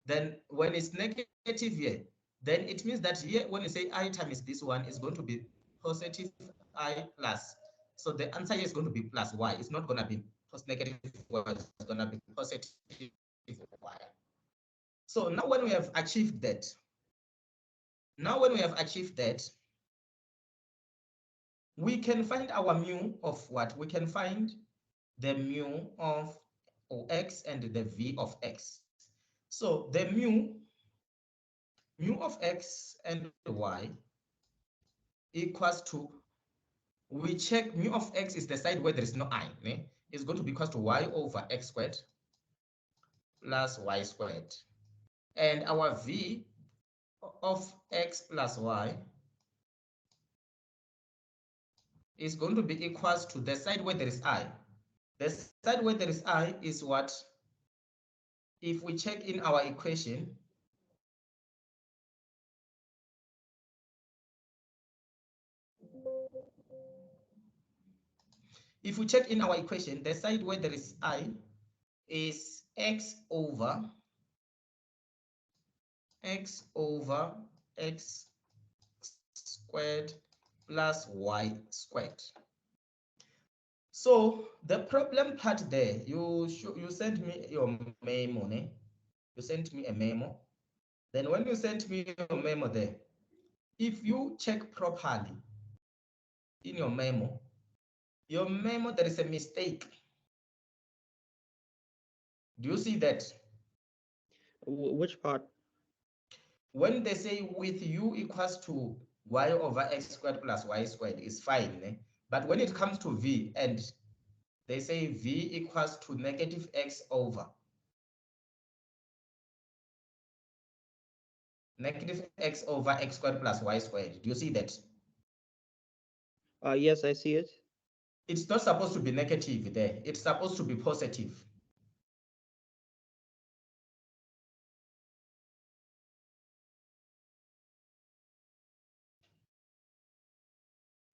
Then when it's negative here, then it means that here when you say I times this one is going to be positive I plus. So the answer here is going to be plus y. It's not going to be negative y, it's going to be positive y. So now when we have achieved that, we can find our mu of what? We can find the mu of x and the v of x. So the mu of x and y equals to, we check mu of x is the side where there is no I, it's going to be equals to y over x squared plus y squared. And our v of x plus y is going to be equals to the side where there is I. The side where there is I is what? If we check in our equation, the side where there is I is x over x squared plus y squared. So the problem part there, you sent me your memo, you sent me a memo. Then when you sent me your memo there, if you check properly in your memo there is a mistake. Do you see that? Which part? When they say with u equals to y over x squared plus y squared is fine, but when it comes to v and they say v equals to negative x over x squared plus y squared. Do you see that? Yes, I see it. It's not supposed to be negative there. It's supposed to be positive.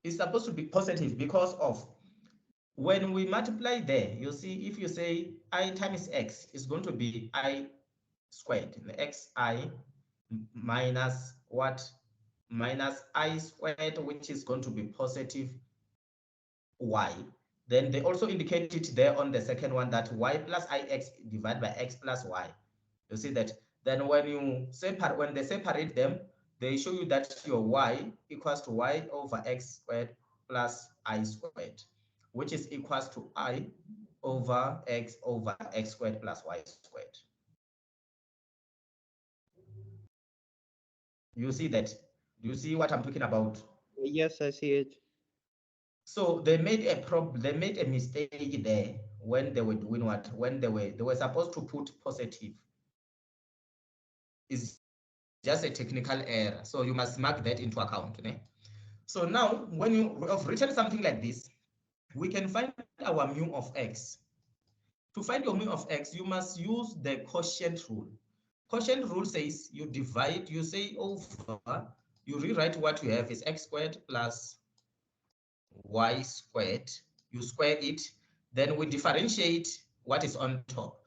It's supposed to be positive because of when we multiply there, you see, if you say I times x is going to be I squared, the xi minus what? Minus I squared, which is going to be positive y. Then they also indicate it there on the second one that y plus ix divided by x plus y. You see that? Then when they separate them, they show you that your y equals to y over x squared plus I squared, which is equals to I over x squared plus y squared. You see that? Do you see what I'm talking about? Yes, I see it. So they made a mistake there when they were doing what? When they were supposed to put positive. It's just a technical error. So you must mark that into account. So now when you have written something like this, we can find our mu of x. To find your mu of x, you must use the quotient rule. Quotient rule says you divide, you say over, you rewrite what you have is x squared plus y squared, you square it, then we differentiate what is on top.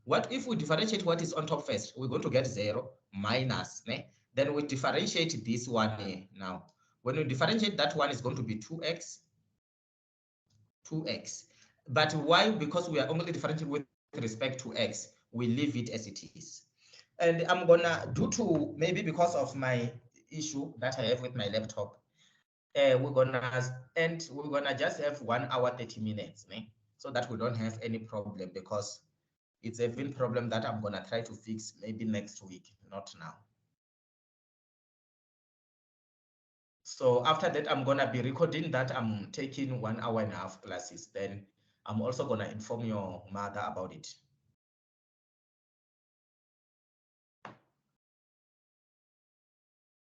What if we differentiate what is on top first? We're going to get 0 minus, then we differentiate this one here now. When we differentiate that one is going to be 2x. But why? Because we are only differentiating with respect to x, we leave it as it is. And I'm gonna, due to maybe because of my issue that I have with my laptop, we're gonna just have 1 hour 30 minutes, so that we don't have any problem, because it's a even problem that I'm gonna try to fix maybe next week, not now. So after that, I'm gonna be recording that I'm taking 1 hour and a half classes. Then I'm also gonna inform your mother about it.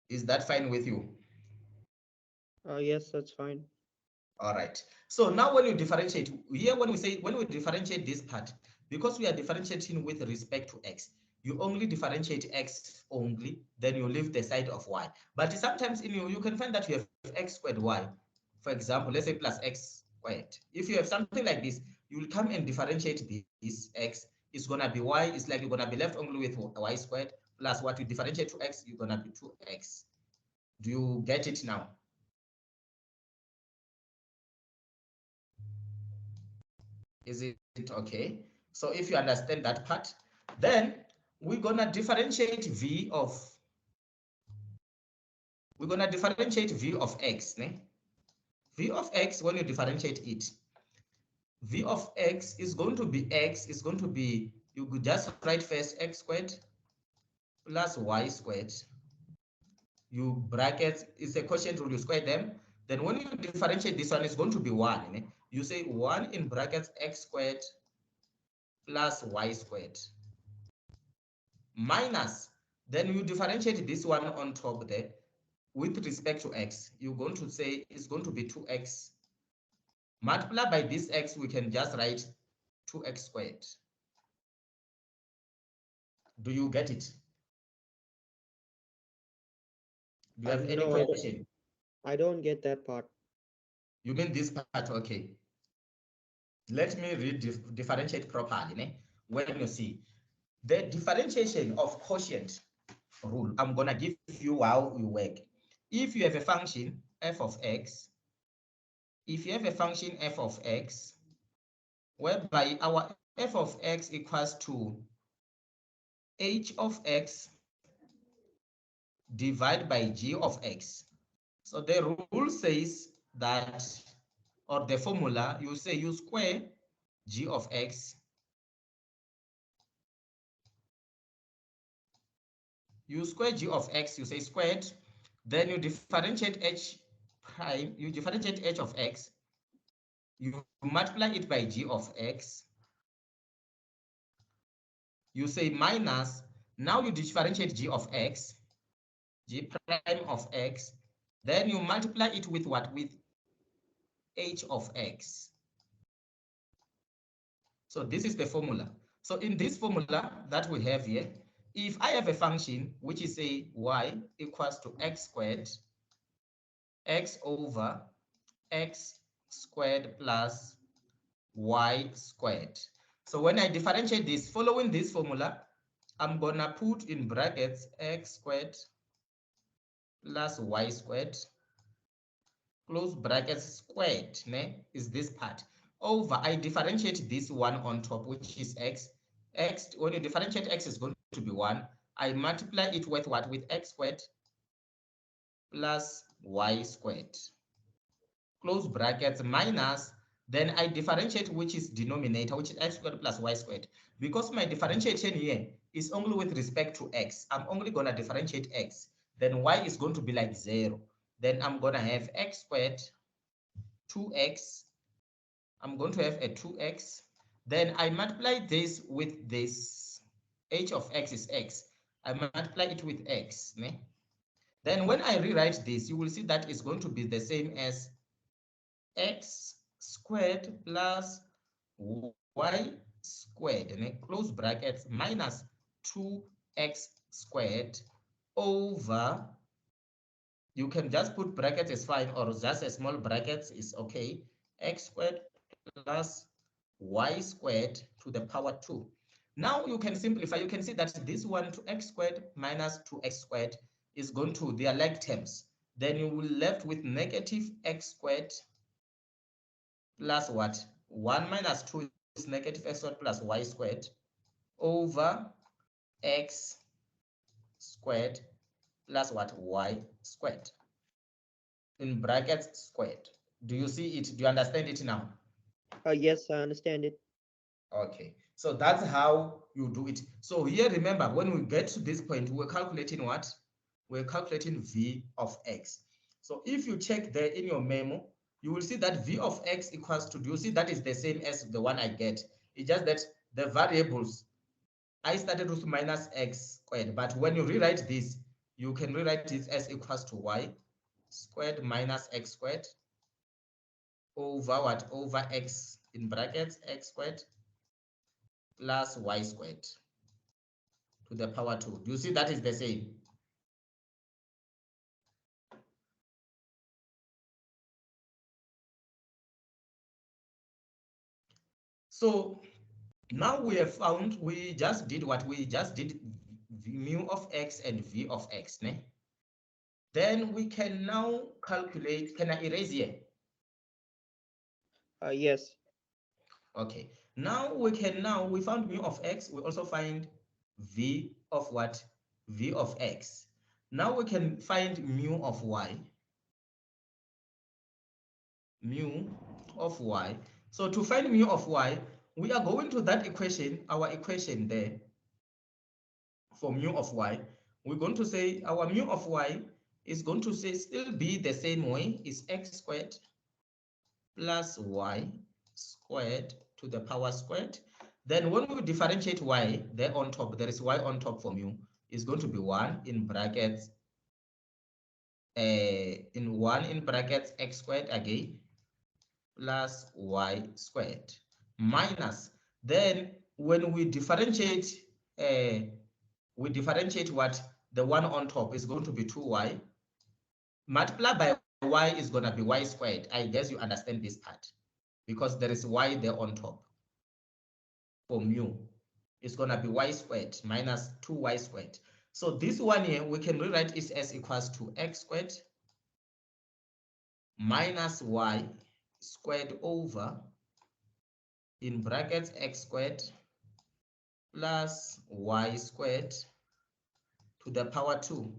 Is that fine with you? Yes, that's fine. All right. So now when you differentiate here, when we differentiate this part, because we are differentiating with respect to x, you only differentiate x only, then you leave the side of y. But sometimes you can find that you have x squared y. For example, let's say plus x squared. If you have something like this, you will come and differentiate this x. It's gonna be y. It's like you're gonna be left only with y squared plus what you differentiate to x, you're gonna be 2x. Do you get it now? Is it okay? So if you understand that part, then we're gonna differentiate v of x. Ne? V of x, when you differentiate it, v of x is going to be you could just write first x squared plus y squared. You bracket, it's a quotient rule, you square them. Then when you differentiate this one, it's going to be 1. Ne? You say 1 in brackets x squared plus y squared minus, then you differentiate this one on top there with respect to x. You're going to say it's going to be 2x. Multiply by this x, we can just write 2x squared. Do you get it? Do you have any No, question? I don't get that part. You mean this part? Okay. Let me differentiate properly. Ne? When you see the differentiation of quotient rule, I'm gonna give you how you work. If you have a function f of x, whereby our f of x equals to h of x divided by g of x. So the rule says that, or the formula, you say you square g of x, you say squared, then you differentiate h prime, you differentiate h of x, you multiply it by g of x, you say minus, now you differentiate g of x, g prime of x, then you multiply it with what? With h of x. So this is the formula. So in this formula that we have here, if I have a function which is a y equals to x squared, x over x squared plus y squared. So when I differentiate this, following this formula, I'm gonna put in brackets x squared plus y squared, close brackets, squared, ne, is this part, over, I differentiate this one on top, which is x. X, when you differentiate x, is going to be 1. I multiply it with what? With x squared plus y squared, close brackets, minus, then I differentiate, which is denominator, which is x squared plus y squared. Because my differentiation here is only with respect to x, I'm only going to differentiate x. Then y is going to be like 0. Then I'm going to have x squared, 2x. I'm going to have a 2x. Then I multiply this with this. H of x is x. I multiply it with x. Ne? Then when I rewrite this, you will see that it's going to be the same as x squared plus y squared, and close brackets, minus 2x squared over, you can just put brackets is fine, or just a small brackets is okay, x squared plus y squared to the power 2. Now you can simplify. You can see that this one to x squared minus 2x squared is going to, they are like terms. Then you will left with negative x squared plus what? 1 minus 2 is negative x squared plus y squared over x squared plus what? Y squared, in brackets squared. Do you see it? Do you understand it now? Yes, I understand it. Okay, so that's how you do it. So here, remember, when we get to this point, we're calculating what? We're calculating v of x. So if you check there in your memo, you will see that v of x equals to, do you see that is the same as the one I get? It's just that the variables, I started with minus x squared, but when you rewrite this, you can rewrite this as equals to y squared minus x squared over what? Over x in brackets x squared plus y squared to the power 2. Do you see that is the same? So now we have found, we just did what? We just did mu of x and v of x. Ne? Then we can now calculate, can I erase here? Yes. Okay. Now we found mu of x, we also find v of what? V of x. Now we can find mu of y. Mu of y. So to find mu of y, we are going to that equation, our equation there for mu of y. We're going to say our mu of y is going to say still be the same way, is x squared plus y squared to the power squared. Then when we differentiate y, there on top, there is y on top for mu, is going to be 1 in brackets, in 1 in brackets x squared again, plus y squared, minus, then when we differentiate what? The 1 on top is going to be 2y, multiplied by y is going to be y squared. I guess you understand this part, because there is y there on top for mu. It's going to be y squared minus 2y squared. So this one here, we can rewrite it as equals to x squared minus y squared over in brackets x squared plus y squared to the power 2.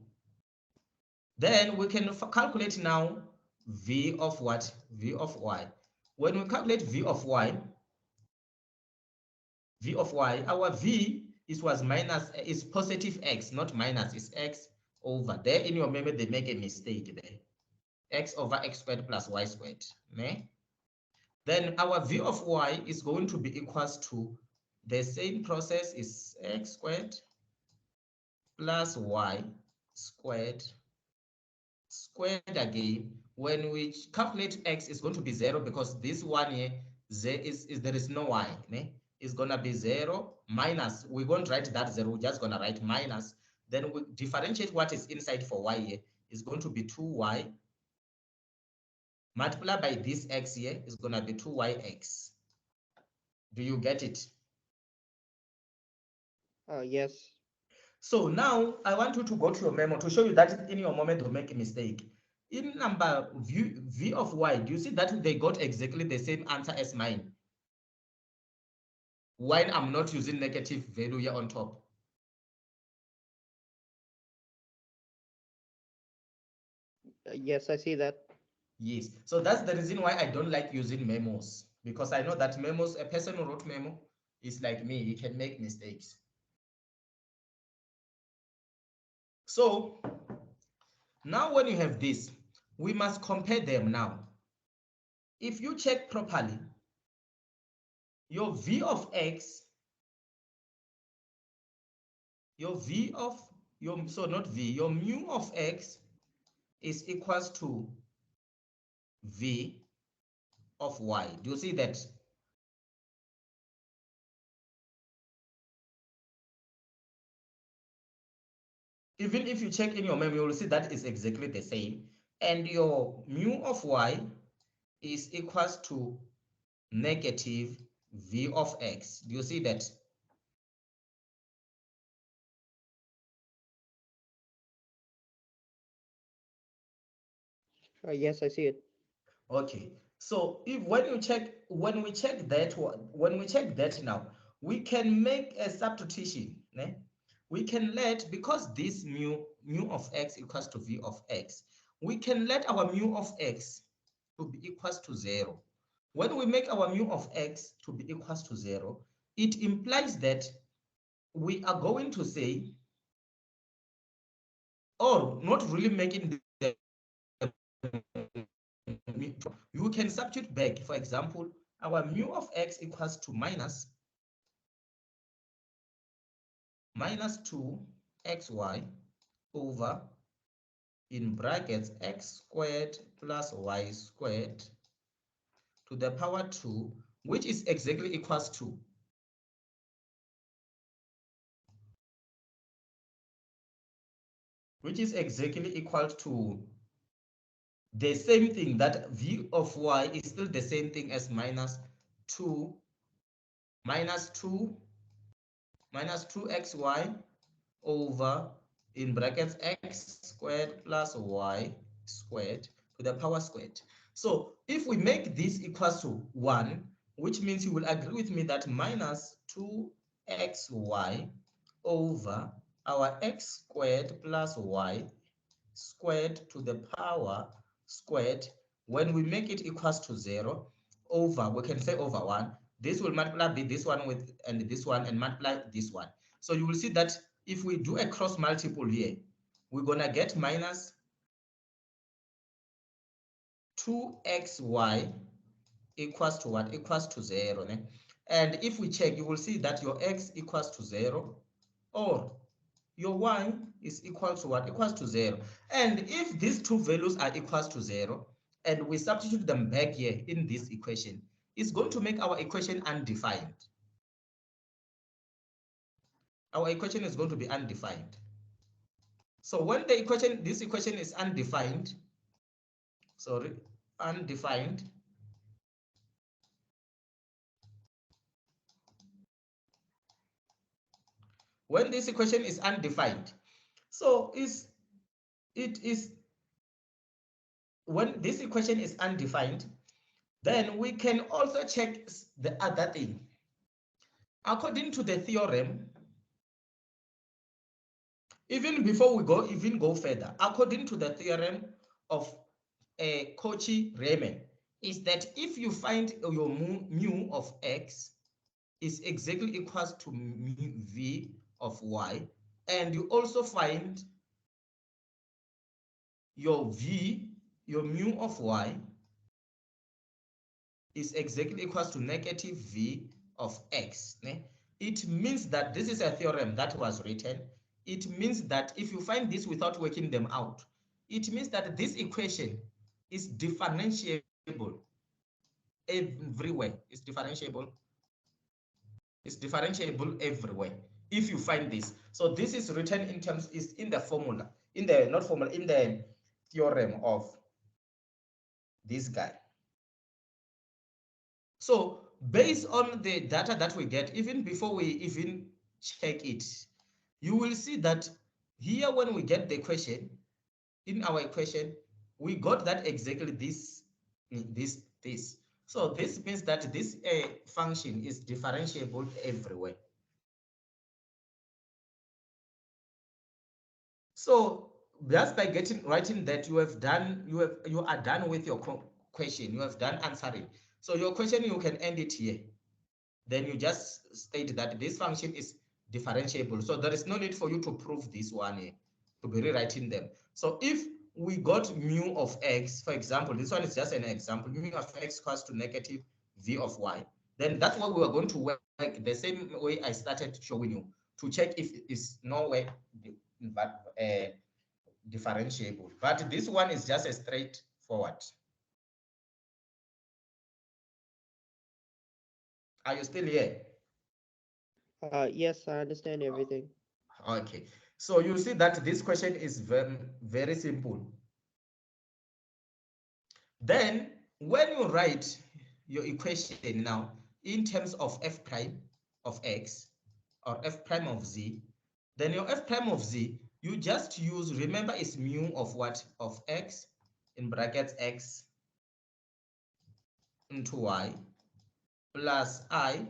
Then we can calculate now v of what? V of y. When we calculate v of y, our v is positive x, not minus, is x over. There in your memory, they make a mistake there. X over x squared plus y squared. Ne? Then our v of y is going to be equals to the same process, is x squared plus y squared again. When we calculate x, is going to be 0, because this one here there is no y. Ne? It's gonna be 0 minus, we won't write that 0, we're just gonna write minus. Then we differentiate what is inside for y here, is going to be 2y multiplied by this x here is gonna be 2yx. Do you get it? Yes. So now I want you to go to your memo to show you that in your moment don't make a mistake. In number v of y, do you see that they got exactly the same answer as mine? When I'm not using negative value here on top. Yes, I see that. Yes. So that's the reason why I don't like using memos, because I know that memos, a person who wrote memo is like me, he can make mistakes. So now when you have this, we must compare them now. If you check properly, your v of x, your mu of x is equals to v of y. Do you see that? Even if you check in your memory, you will see that is exactly the same. And your mu of y is equals to negative v of x. Do you see that? Yes, I see it. Okay. So if when we check that now, we can make a substitution. Ne? We can let, because this mu of x equals to v of x, we can let our mu of x to be equals to 0. When we make our mu of x to be equals to 0, it implies that we are going to say, or not really making the, you can substitute back. For example, our mu of x equals to minus 2xy over in brackets x squared plus y squared to the power 2, which is exactly equals to the same thing, that v of y is still the same thing as minus 2 minus 2 minus 2xy over, in brackets, x squared plus y squared to the power squared. So if we make this equals to 1, which means you will agree with me that minus 2xy over our x squared plus y squared to the power squared, when we make it equals to 0, over, we can say over 1, this will multiply this one with and this one and multiply this one. So you will see that if we do a cross multiple here, we're gonna get minus 2xy equals to what? Equals to 0. Ne? And if we check, you will see that your x equals to 0, or your y is equal to what? Equals to 0. And if these two values are equals to 0, and we substitute them back here in this equation, it's going to make our equation undefined. Our equation is going to be undefined. So when the equation, this equation is undefined, undefined, when this equation is undefined, so when this equation is undefined, then we can also check the other thing. According to the theorem, even before we go further, according to the theorem of Cauchy-Riemann, is that if you find your mu of x is exactly equals to mu v of y, and you also find your mu of y is exactly equals to negative v of x. Ne? It means that this is a theorem that was written. It means that if you find this without working them out, it means that this equation is differentiable everywhere. It's differentiable. It's differentiable everywhere if you find this. So this is written in terms, is in the formula, in the, not formula, in the theorem of this guy. So based on the data that we get, even before we even check it, you will see that here when we get the equation, in our equation, we got that exactly this. So this means that this function is differentiable everywhere. So just by writing that, you are done with your question. You have done answering. So your question, you can end it here. Then you just state that this function is differentiable. So there is no need for you to prove this one here, to be rewriting them. So if we got mu of x, for example, this one is just an example, mu of x equals to negative v of y, then that's what we are going to work the same way I started showing you, to check if it is nowhere differentiable. But this one is just a straightforward. Are you still here? Yes, I understand everything. Okay, so you see that this question is very, very simple. Then when you write your equation now in terms of f prime of x or f prime of z, then your f prime of z, you just use, remember, is mu of what? Of x, in brackets x into y, plus I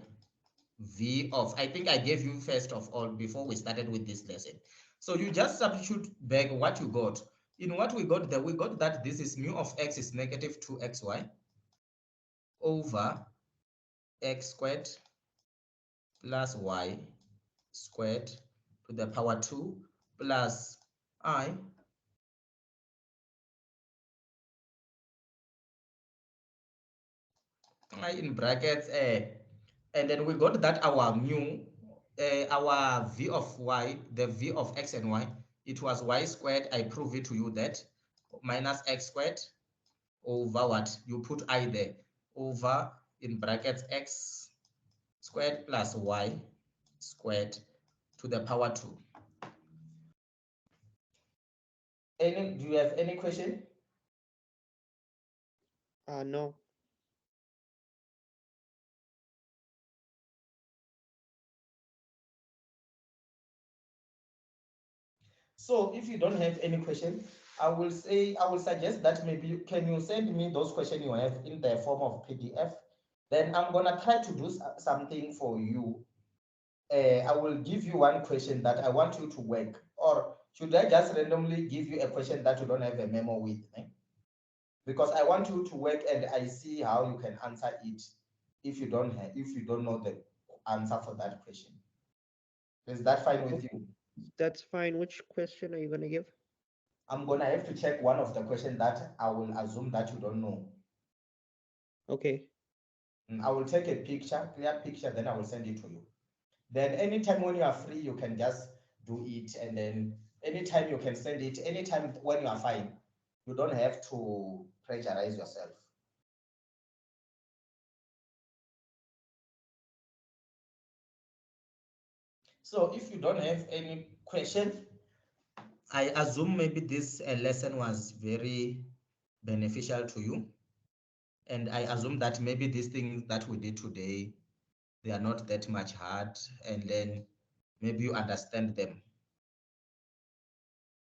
v of, I think I gave you first of all before we started with this lesson. So you just substitute back what you got. In what we got there, we got that this is mu of x is negative 2xy over x squared plus y squared to the power 2 plus I in brackets and then we got that our mu our v of y, the v of x and y, it was y squared. I prove it to you that minus x squared over what? You put I there. over in brackets x squared plus y squared to the power 2. Do you have any question? No. So if you don't have any question, I will suggest that maybe can you send me those questions you have in the form of PDF? Then I'm gonna try to do something for you. I will give you one question that I want you to work, or should I just randomly give you a question that you don't have a memo with? Because I want you to work and I see how you can answer it if you don't know the answer for that question. Is that fine with you? That's fine. Which question are you gonna give? I'm gonna have to check one of the questions that I will assume that you don't know. Okay. I will take a clear picture, then I will send it to you. Then anytime when you are free, you can just do it, and then anytime you can send it, anytime when you are fine. You don't have to pressurize yourself. So if you don't have any question, I assume maybe this lesson was very beneficial to you. And I assume that maybe these things that we did today, they are not that much hard, and then maybe you understand them.